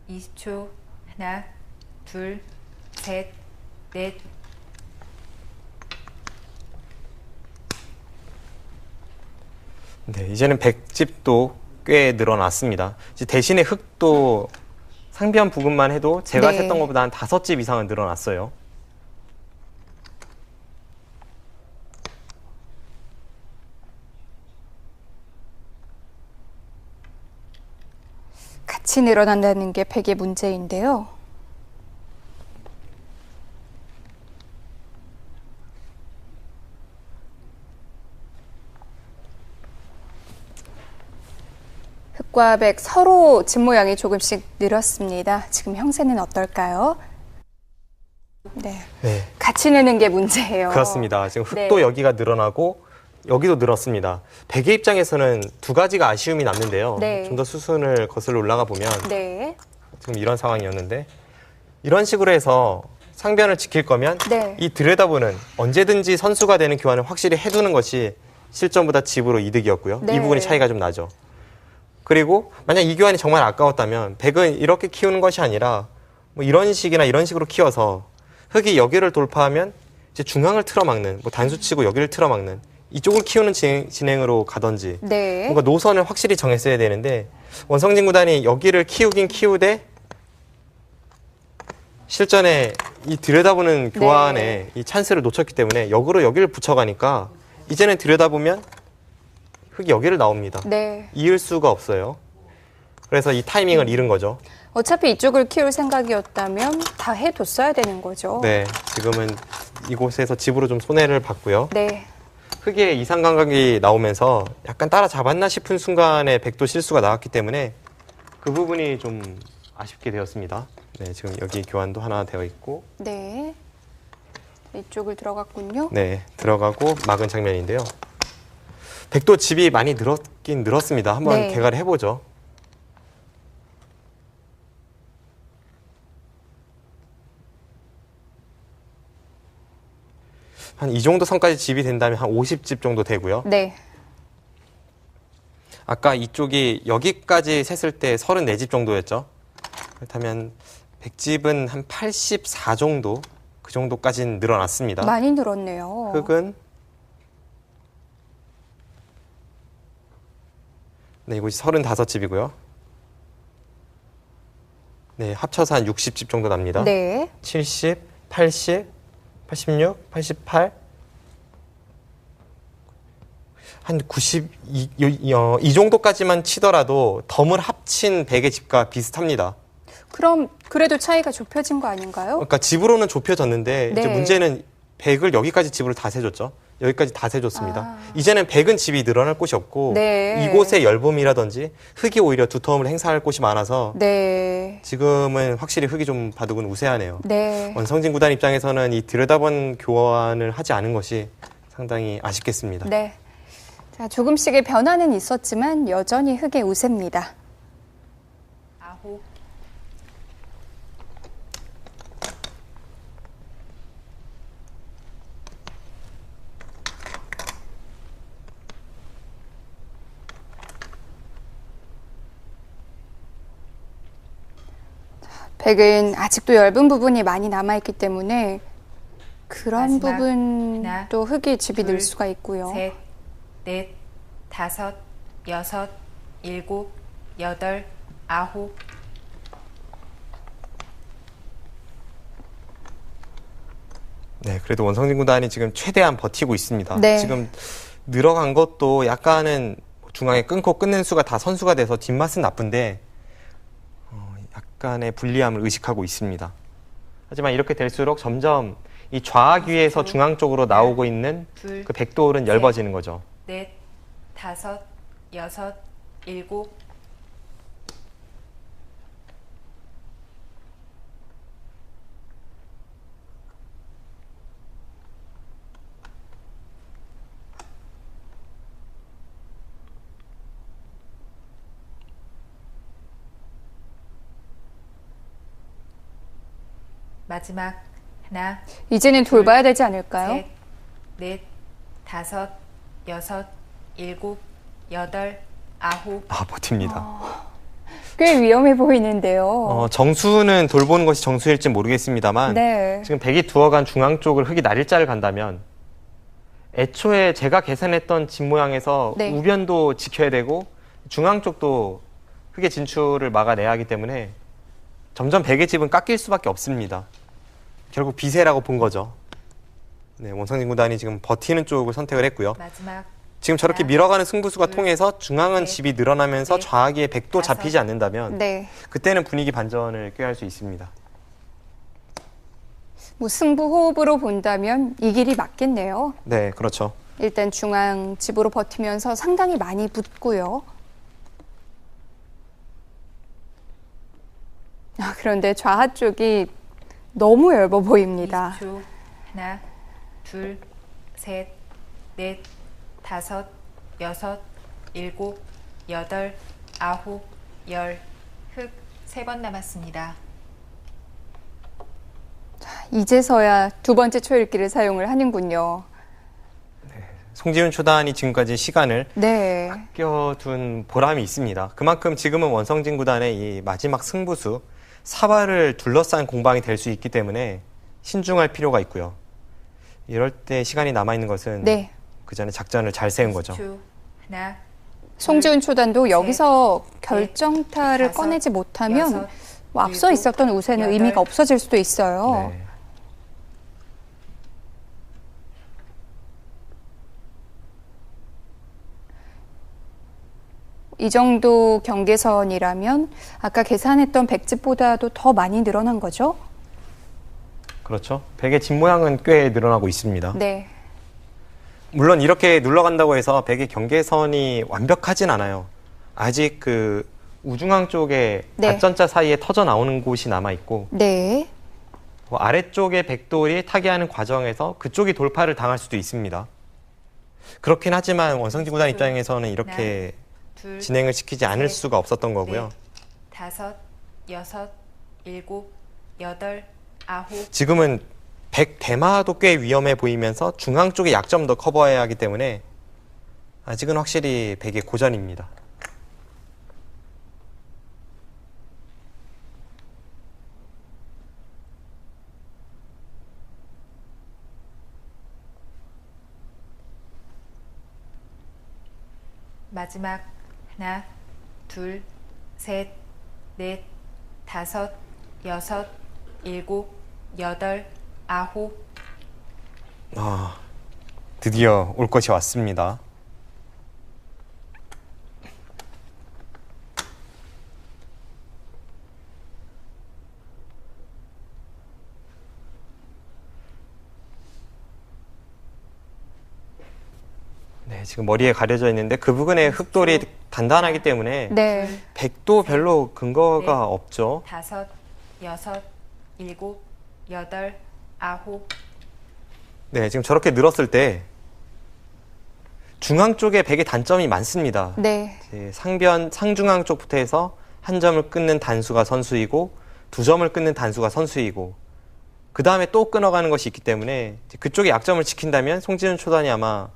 (20초) 하나, 둘, 셋, 넷. 네, 이제는 백집도 꽤 늘어났습니다. 이제 대신에 흙도 상변 부근만 해도 제가 네. 셌던 것보다 한 5집 이상은 늘어났어요. 같이 늘어난다는 게 백의 문제인데요. 흑과 백 서로 집 모양이 조금씩 늘었습니다. 지금 형세는 어떨까요? 네, 네, 같이 느는 게 문제예요. 그렇습니다. 지금 흙도 네. 여기가 늘어나고 여기도 늘었습니다. 백의 입장에서는 두 가지가 아쉬움이 남는데요. 네. 좀 더 수순을 거슬러 올라가 보면 네, 지금 이런 상황이었는데 이런 식으로 해서 상변을 지킬 거면 네. 이 들여다보는 언제든지 선수가 되는 교환을 확실히 해두는 것이 실전보다 집으로 이득이었고요. 네. 이 부분이 차이가 좀 나죠. 그리고 만약 이 교환이 정말 아까웠다면 백은 이렇게 키우는 것이 아니라 뭐 이런 식이나 이런 식으로 키워서 흙이 여기를 돌파하면 이제 중앙을 틀어막는 뭐 단수치고 여기를 틀어막는 이쪽을 키우는 진행으로 가든지 네. 뭔가 노선을 확실히 정했어야 되는데 원성진 구단이 여기를 키우긴 키우되 실전에 이 들여다보는 교환에 이 찬스를 놓쳤기 때문에 역으로 여기를 붙여가니까 이제는 들여다보면 흙이 여기를 나옵니다. 네. 이을 수가 없어요. 그래서 이 타이밍을 잃은 거죠. 어차피 이쪽을 키울 생각이었다면 다 해뒀어야 되는 거죠. 네, 지금은 이곳에서 집으로 좀 손해를 봤고요. 네. 흙의 이상 감각이 나오면서 약간 따라잡았나 싶은 순간에 백도 실수가 나왔기 때문에 그 부분이 좀 아쉽게 되었습니다. 네, 지금 여기 교환도 하나 되어 있고 네. 이쪽을 들어갔군요. 네, 들어가고 막은 장면인데요. 백도 집이 많이 늘었긴 늘었습니다. 한번 네. 대가를 해보죠. 한 이 정도 선까지 집이 된다면 한 50집 정도 되고요. 네. 아까 이쪽이 여기까지 셌을 때 34집 정도였죠. 그렇다면 100집은 한 84 정도, 그 정도까지는 늘어났습니다. 많이 늘었네요. 흙은 네, 이곳이 35집이고요. 네, 합쳐서 한 60집 정도 납니다. 네. 70, 80, 86, 88, 한 90, 이 정도까지만 치더라도 덤을 합친 100의 집과 비슷합니다. 그럼 그래도 차이가 좁혀진 거 아닌가요? 그러니까 집으로는 좁혀졌는데 이제 네. 문제는 100을 여기까지 집으로 다 세줬죠. 여기까지 다 세줬습니다. 아. 이제는 100은 집이 늘어날 곳이 없고 네. 이곳의 열범이라든지 흙이 오히려 두터움을 행사할 곳이 많아서 네. 지금은 확실히 흙이 좀 바둑은 우세하네요. 네. 원성진 구단 입장에서는 이 들여다본 교환을 하지 않은 것이 상당히 아쉽겠습니다. 네. 자, 조금씩의 변화는 있었지만 여전히 흑의 우세입니다. 아홉. 백은 아직도 엷은 부분이 많이 남아있기 때문에 그런 마지막 부분도 흑이 집이 늘 둘, 수가 있고요. 셋, 넷, 다섯, 여섯, 일곱, 여덟, 아홉. 네, 그래도 원성진 구단이 지금 최대한 버티고 있습니다. 네. 지금 늘어간 것도 약간은 중앙에 끊고 끊는 수가 다 선수가 돼서 뒷맛은 나쁜데 약간의 불리함을 의식하고 있습니다. 하지만 이렇게 될수록 점점 이 좌악 위에서 중앙 쪽으로 나오고 있는 그 백돌은 얇아지는 거죠. 넷, 다섯, 여섯, 일곱. 마지막 하나, 이제는 돌봐야 되지 않을까요? 셋, 넷, 다섯, 여섯, 일곱, 여덟, 아홉. 버팁니다. 꽤 위험해 보이는데요. 정수는 돌보는 것이 정수일지 모르겠습니다만 네. 지금 백이 두어간 중앙 쪽을 흙이 날일자를 간다면 애초에 제가 계산했던 집 모양에서 네. 우변도 지켜야 되고 중앙 쪽도 흙의 진출을 막아내야 하기 때문에 점점 백의 집은 깎일 수밖에 없습니다. 결국 비세라고 본 거죠. 네, 원성진 구단이 지금 버티는 쪽을 선택을 했고요. 마지막 지금 저렇게 하나, 밀어가는 승부수가 둘, 통해서 중앙은 셋, 집이 늘어나면서 넷, 좌악의 백도 다섯. 잡히지 않는다면 네. 그때는 분위기 반전을 꾀할 수 있습니다. 뭐 승부 호흡으로 본다면 이 길이 맞겠네요. 네, 그렇죠. 일단 중앙 집으로 버티면서 상당히 많이 붙고요. 그런데 좌하 쪽이 너무 얇아 보입니다. 20초. 하나, 둘, 셋, 넷, 다섯, 여섯, 일곱, 여덟, 아홉, 열. 흙 3번 남았습니다. 이제서야 두 번째 초읽기를 사용을 하는군요. 송지훈 초단이 지금까지 시간을 네. 아껴둔 보람이 있습니다. 그만큼 지금은 원성진 구단의 이 마지막 승부수 사활을 둘러싼 공방이 될 수 있기 때문에 신중할 필요가 있고요. 이럴 때 시간이 남아있는 것은 네. 그 전에 작전을 잘 세운 거죠. 10초. 하나, 송지훈 초단도 셋, 여기서 넷, 결정타를 다섯, 꺼내지 못하면 여섯, 뭐 앞서 일곱, 있었던 우세는 여덟. 의미가 없어질 수도 있어요. 네. 이 정도 경계선이라면 아까 계산했던 백집보다도 더 많이 늘어난 거죠? 그렇죠. 백의 집 모양은 꽤 늘어나고 있습니다. 네. 물론 이렇게 눌러간다고 해서 백의 경계선이 완벽하진 않아요. 아직 그 우중앙 쪽에 네. 닷전자 사이에 터져 나오는 곳이 남아 있고 네. 아래쪽에 백돌이 타개하는 과정에서 그쪽이 돌파를 당할 수도 있습니다. 그렇긴 하지만 원성지 구단 입장에서는 이렇게 둘, 진행을 시키지 않을 셋, 수가 없었던 거고요. 넷, 다섯, 여섯, 일곱, 여덟, 아홉. 지금은 백 대마도 꽤 위험해 보이면서 중앙 쪽의 약점도 커버해야 하기 때문에 아직은 확실히 백의 고전입니다. 마지막 하나, 둘, 셋, 넷, 다섯, 여섯, 일곱, 여덟, 아홉. 드디어 올 것이 왔습니다. 네, 지금 머리에 가려져 있는데 그 부분에 흙돌이 단단하기 때문에 네. 백도 별로 근거가 넷. 없죠. 다섯, 여섯, 일곱, 여덟, 아홉. 네, 지금 저렇게 늘었을 때 중앙 쪽에 백의 단점이 많습니다. 네. 이제 상중앙 쪽부터 해서 한 점을 끊는 단수가 선수이고 두 점을 끊는 단수가 선수이고 그 다음에 또 끊어가는 것이 있기 때문에 이제 그쪽의 약점을 지킨다면 송지훈 초단이 아마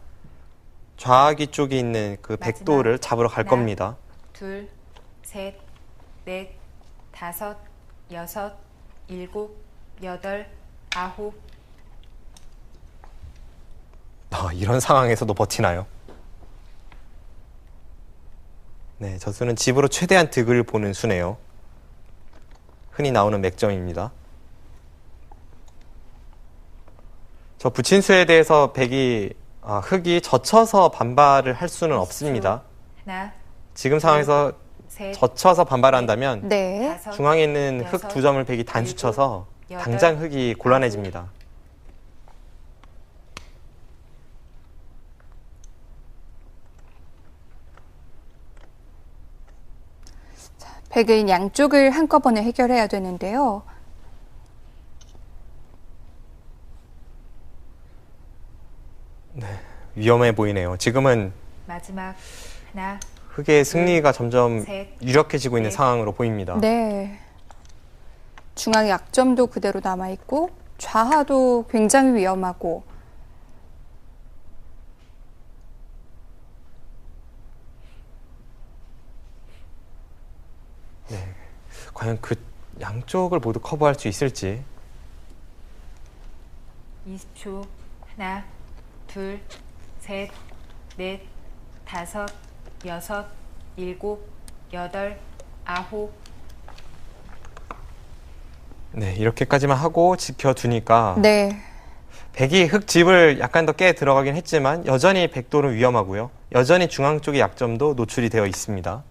좌악이 쪽에 있는 그 백도를 잡으러 갈 하나, 겁니다. 둘, 셋, 넷, 다섯, 여섯, 일곱, 여덟, 아홉. 이런 상황에서도 버티나요? 네, 저 수는 집으로 최대한 득을 보는 수네요. 흔히 나오는 맥점입니다. 저 붙인 수에 대해서 흙이 젖혀서 반발을 할 수는 없습니다. 하나, 지금 상황에서 셋, 젖혀서 반발한다면 네. 다섯, 중앙에 있는 흙 여섯, 두 점을 백이 단수 쳐서 당장 흙이 곤란해집니다. 백은 양쪽을 한꺼번에 해결해야 되는데요. 위험해 보이네요. 지금은 마지막 하나, 흙의 승리가 점점 셋, 유력해지고 있는 넷. 상황으로 보입니다. 네. 중앙 약점도 그대로 남아있고 좌하도 굉장히 위험하고 과연 그 양쪽을 모두 커버할 수 있을지. 20초. 하나, 둘, 셋, 넷, 다섯, 여섯, 일곱, 여덟, 아홉. 네, 이렇게까지만 하고 지켜두니까 네. 백이 흙집을 약간 더 깨 들어가긴 했지만 여전히 백돌은 위험하고요. 여전히 중앙 쪽의 약점도 노출이 되어 있습니다.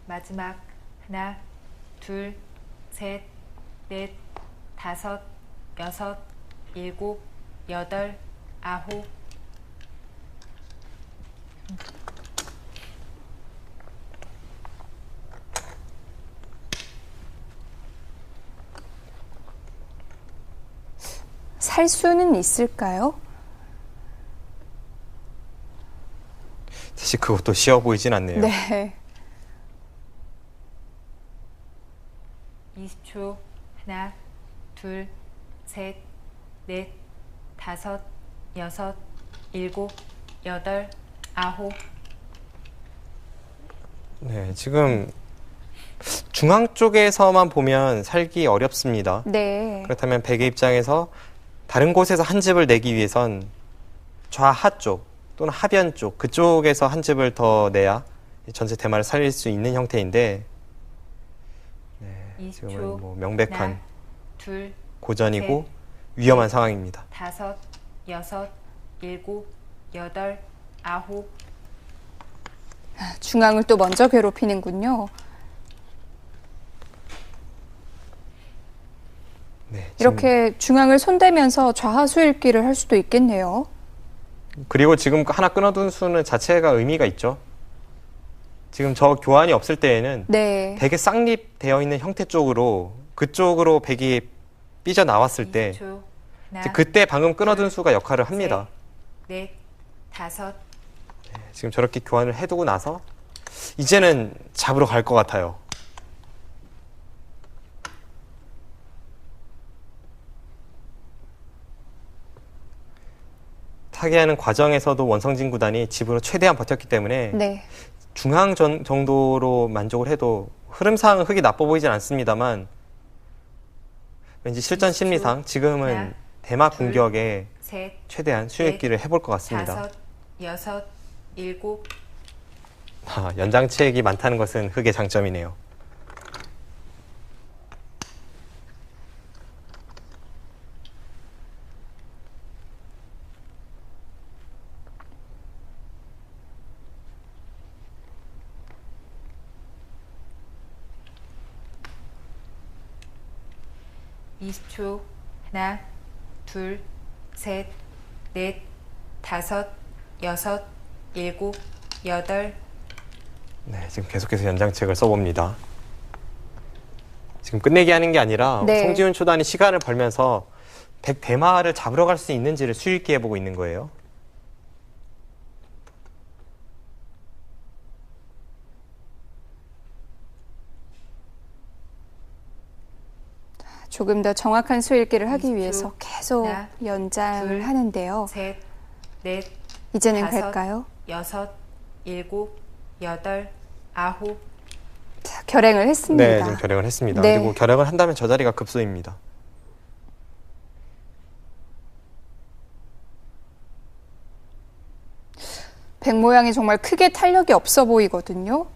마지막 하나, 둘, 셋, 넷, 다섯, 여섯, 일곱, 여덟, 아홉. 살 수는 있을까요? 사실 그것도 쉬워 보이진 않네요. 네. 20초. 하나, 둘, 셋, 넷, 다섯, 여섯, 일곱, 여덟, 아홉. 네, 지금 중앙 쪽에서만 보면 살기 어렵습니다. 네. 그렇다면 백의 입장에서 다른 곳에서 한 집을 내기 위해선 좌하 쪽 또는 하변 쪽 그쪽에서 한 집을 더 내야 전체 대마를 살릴 수 있는 형태인데 20초. 지금은 뭐 명백한 하나, 둘, 고전이고 셋, 위험한 넷. 상황입니다. 다섯, 여섯, 일곱, 여덟, 아홉. 중앙을 또 먼저 괴롭히는군요. 네, 지금 이렇게 중앙을 손대면서 좌하수 읽기를 할 수도 있겠네요. 그리고 지금 하나 끊어둔 수는 자체가 의미가 있죠. 지금 저 교환이 없을 때에는 네. 백의 쌍립되어 있는 형태 쪽으로 그쪽으로 백이 삐져 나왔을 때 20초. 하나, 이제 그때 방금 끊어둔 수가 역할을 합니다. 넷, 다섯. 지금 저렇게 교환을 해두고 나서 이제는 잡으러 갈 것 같아요. 타개하는 과정에서도 원성진 구단이 집으로 최대한 버텼기 때문에 네. 중앙 정도로 만족을 해도 흐름상 흙이 나빠 보이진 않습니다만 왠지 실전 심리상 지금은 하나, 대마 둘, 공격에 셋, 최대한 수익기를 해볼 것 같습니다. 다섯, 여섯, 일곱. 연장체액이 많다는 것은 흙의 장점이네요. 이십 초. 하나, 둘, 셋, 넷, 다섯, 여섯, 일곱, 여덟. 네, 지금 계속해서 연장책을 써봅니다. 지금 끝내기 하는 게 아니라 네. 송지훈 초단이 시간을 벌면서 백 대마를 잡으러 갈 수 있는지를 수익기 해보고 있는 거예요. 조금 더 정확한 수 읽기를 하기 20초. 위해서 계속 하나, 연장을 둘, 하는데요. 셋, 넷, 이제는 다섯, 될까요? 여섯, 일곱, 여덟, 아홉. 자, 결행을 했습니다. 네, 지금 결행을 했습니다. 네. 그리고 결행을 한다면 저 자리가 급소입니다. 백 모양이 정말 크게 탄력이 없어 보이거든요.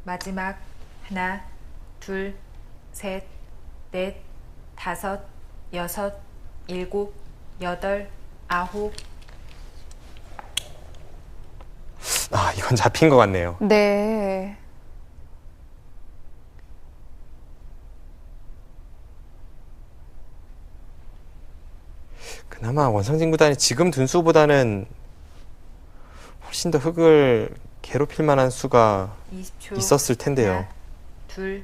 마지막 하나, 둘, 셋, 넷, 다섯, 여섯, 일곱, 여덟, 아홉. 아, 이건 잡힌 것 같네요. 네. 그나마 원성진 구단이 지금 둔 수보다는 훨씬 더 흙을 괴롭힐 만한 수가 20초. 있었을 텐데요. 하나, 둘,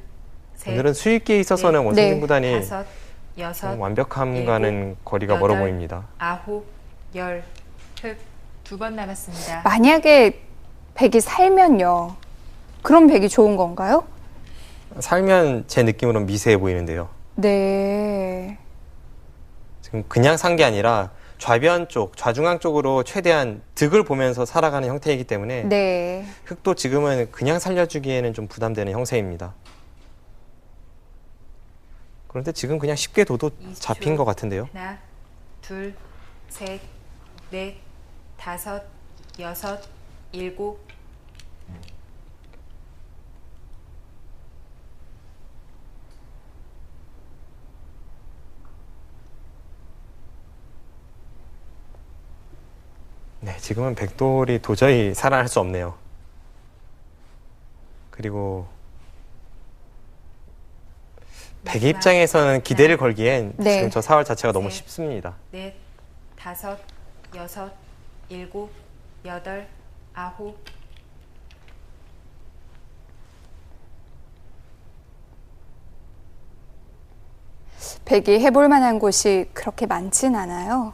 셋. 오늘은 수익기에 있어서는 넷, 원성진 네. 구단이 다섯, 여섯, 완벽함과는 거리가 멀어 여덟, 보입니다. 아홉, 열. 흙 두 번 남았습니다. 만약에 백이 살면요. 그럼 백이 좋은 건가요? 살면 제 느낌으로는 미세해 보이는데요. 네. 지금 그냥 산 게 아니라 좌변 쪽, 좌중앙 쪽으로 최대한 득을 보면서 살아가는 형태이기 때문에 네. 흙도 지금은 그냥 살려주기에는 좀 부담되는 형세입니다. 그런데 지금 그냥 쉽게 둬도 20초. 잡힌 것 같은데요. 하나, 둘, 셋, 넷, 다섯, 여섯, 일곱. 네, 지금은 백돌이 도저히 살아날 수 없네요. 그리고 백의 입장에서는 기대를 걸기엔 네. 지금 저 사활 자체가 너무 셋. 쉽습니다. 넷, 다섯, 여섯, 일곱, 여덟, 아홉. 백이 해볼 만한 곳이 그렇게 많진 않아요.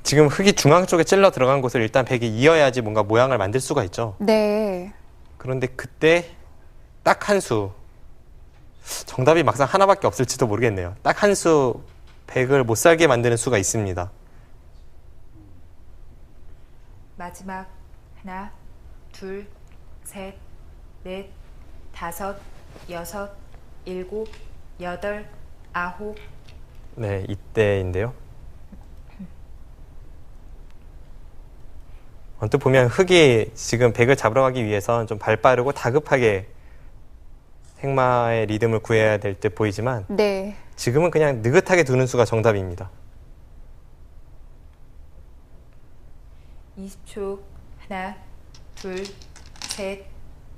지금 흙이 중앙 쪽에 찔러 들어간 곳을 일단 백이 이어야지 뭔가 모양을 만들 수가 있죠. 네. 그런데 그때 딱 한 수, 정답이 막상 하나밖에 없을지도 모르겠네요. 딱 한 수 백을 못 살게 만드는 수가 있습니다. 마지막 하나, 둘, 셋, 넷, 다섯, 여섯, 일곱, 여덟, 아홉. 네, 이때인데요. 언뜻 보면 흙이 지금 백을 잡으러 가기 위해선 좀 발빠르고 다급하게 행마의 리듬을 구해야 될 듯 보이지만 네. 지금은 그냥 느긋하게 두는 수가 정답입니다. 20초. 하나, 둘, 셋,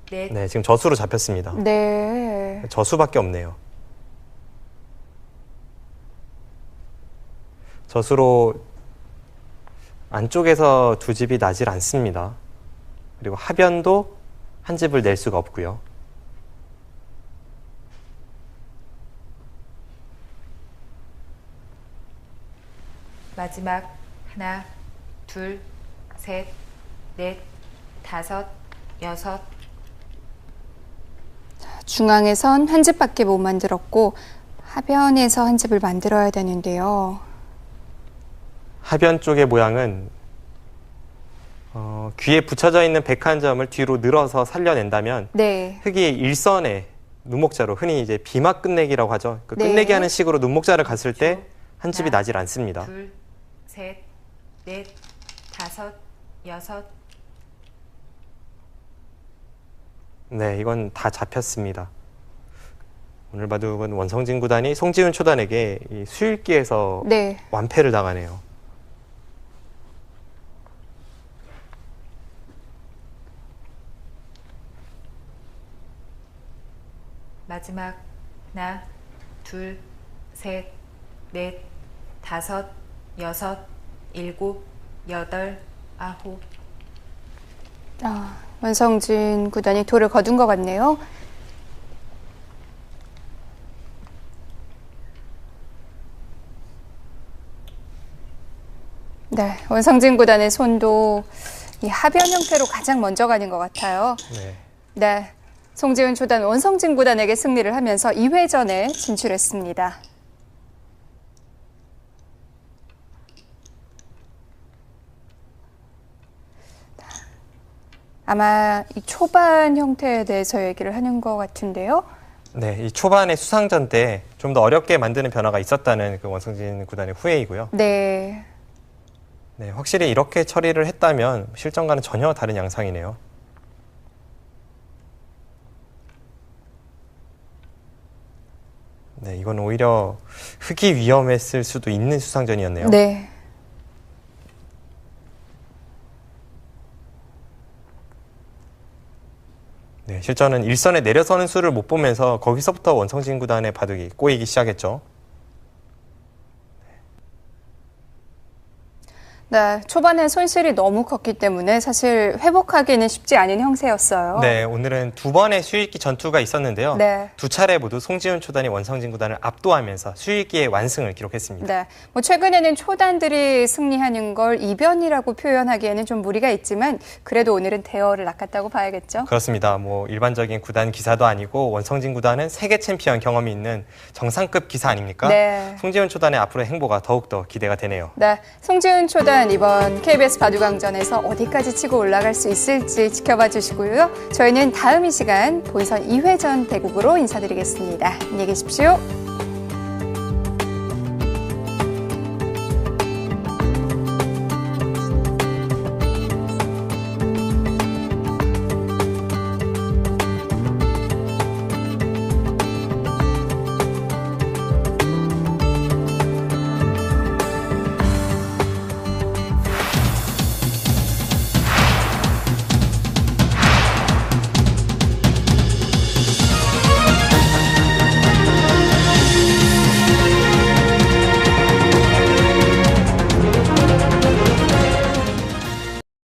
넷. 네, 지금 저수로 잡혔습니다. 네. 저수밖에 없네요. 저수로 안쪽에서 두 집이 나질 않습니다. 그리고 하변도 한 집을 낼 수가 없고요. 마지막 하나, 둘, 셋, 넷, 다섯, 여섯. 중앙에선 한 집밖에 못 만들었고 하변에서 한 집을 만들어야 되는데요. 하변 쪽의 모양은 귀에 붙여져 있는 백 한 점을 뒤로 늘어서 살려낸다면 네. 흙이 일선에 눈목자로 흔히 이제 비막 끝내기라고 하죠. 그 네. 끝내기 하는 식으로 눈목자를 갔을 때 한 집이 하나, 나질 않습니다. 둘, 셋, 넷, 다섯, 여섯. 네, 이건 다 잡혔습니다. 오늘 바둑은 원성진 구단이 송지훈 초단에게 이 수일기에서 네. 완패를 당하네요. 마지막 하나, 둘, 셋, 넷, 다섯, 여섯, 일곱, 여덟, 아홉. 원성진 구단이 돌을 거둔 것 같네요. 네, 원성진 구단의 손도 이 하변 형태로 가장 먼저 가는 것 같아요. 네. 네, 송지훈 초단 원성진 구단에게 승리를 하면서 2회전에 진출했습니다. 아마 이 초반 형태에 대해서 얘기를 하는 것 같은데요. 네, 이 초반에 수상전 때 좀 더 어렵게 만드는 변화가 있었다는 그 원성진 구단의 후회이고요. 네, 네, 확실히 이렇게 처리를 했다면 실전과는 전혀 다른 양상이네요. 네, 이건 오히려 흙이 위험했을 수도 있는 수상전이었네요. 네. 네, 실전은 일선에 내려서는 수를 못 보면서 거기서부터 원성진 구단의 바둑이 꼬이기 시작했죠. 네, 초반에 손실이 너무 컸기 때문에 사실 회복하기는 쉽지 않은 형세였어요. 네, 오늘은 두 번의 수익기 전투가 있었는데요. 네. 두 차례 모두 송지훈 초단이 원성진 구단을 압도하면서 수익기의 완승을 기록했습니다. 네, 뭐 최근에는 초단들이 승리하는 걸 이변이라고 표현하기에는 좀 무리가 있지만 그래도 오늘은 대어를 낚았다고 봐야겠죠. 그렇습니다. 뭐 일반적인 구단 기사도 아니고 원성진 구단은 세계 챔피언 경험이 있는 정상급 기사 아닙니까? 네. 송지훈 초단의 앞으로의 행보가 더욱더 기대가 되네요. 네, 송지훈 초단 이번 KBS 바둑왕전에서 어디까지 치고 올라갈 수 있을지 지켜봐 주시고요. 저희는 다음 이 시간 본선 2회전 대국으로 인사드리겠습니다. 안녕히 계십시오.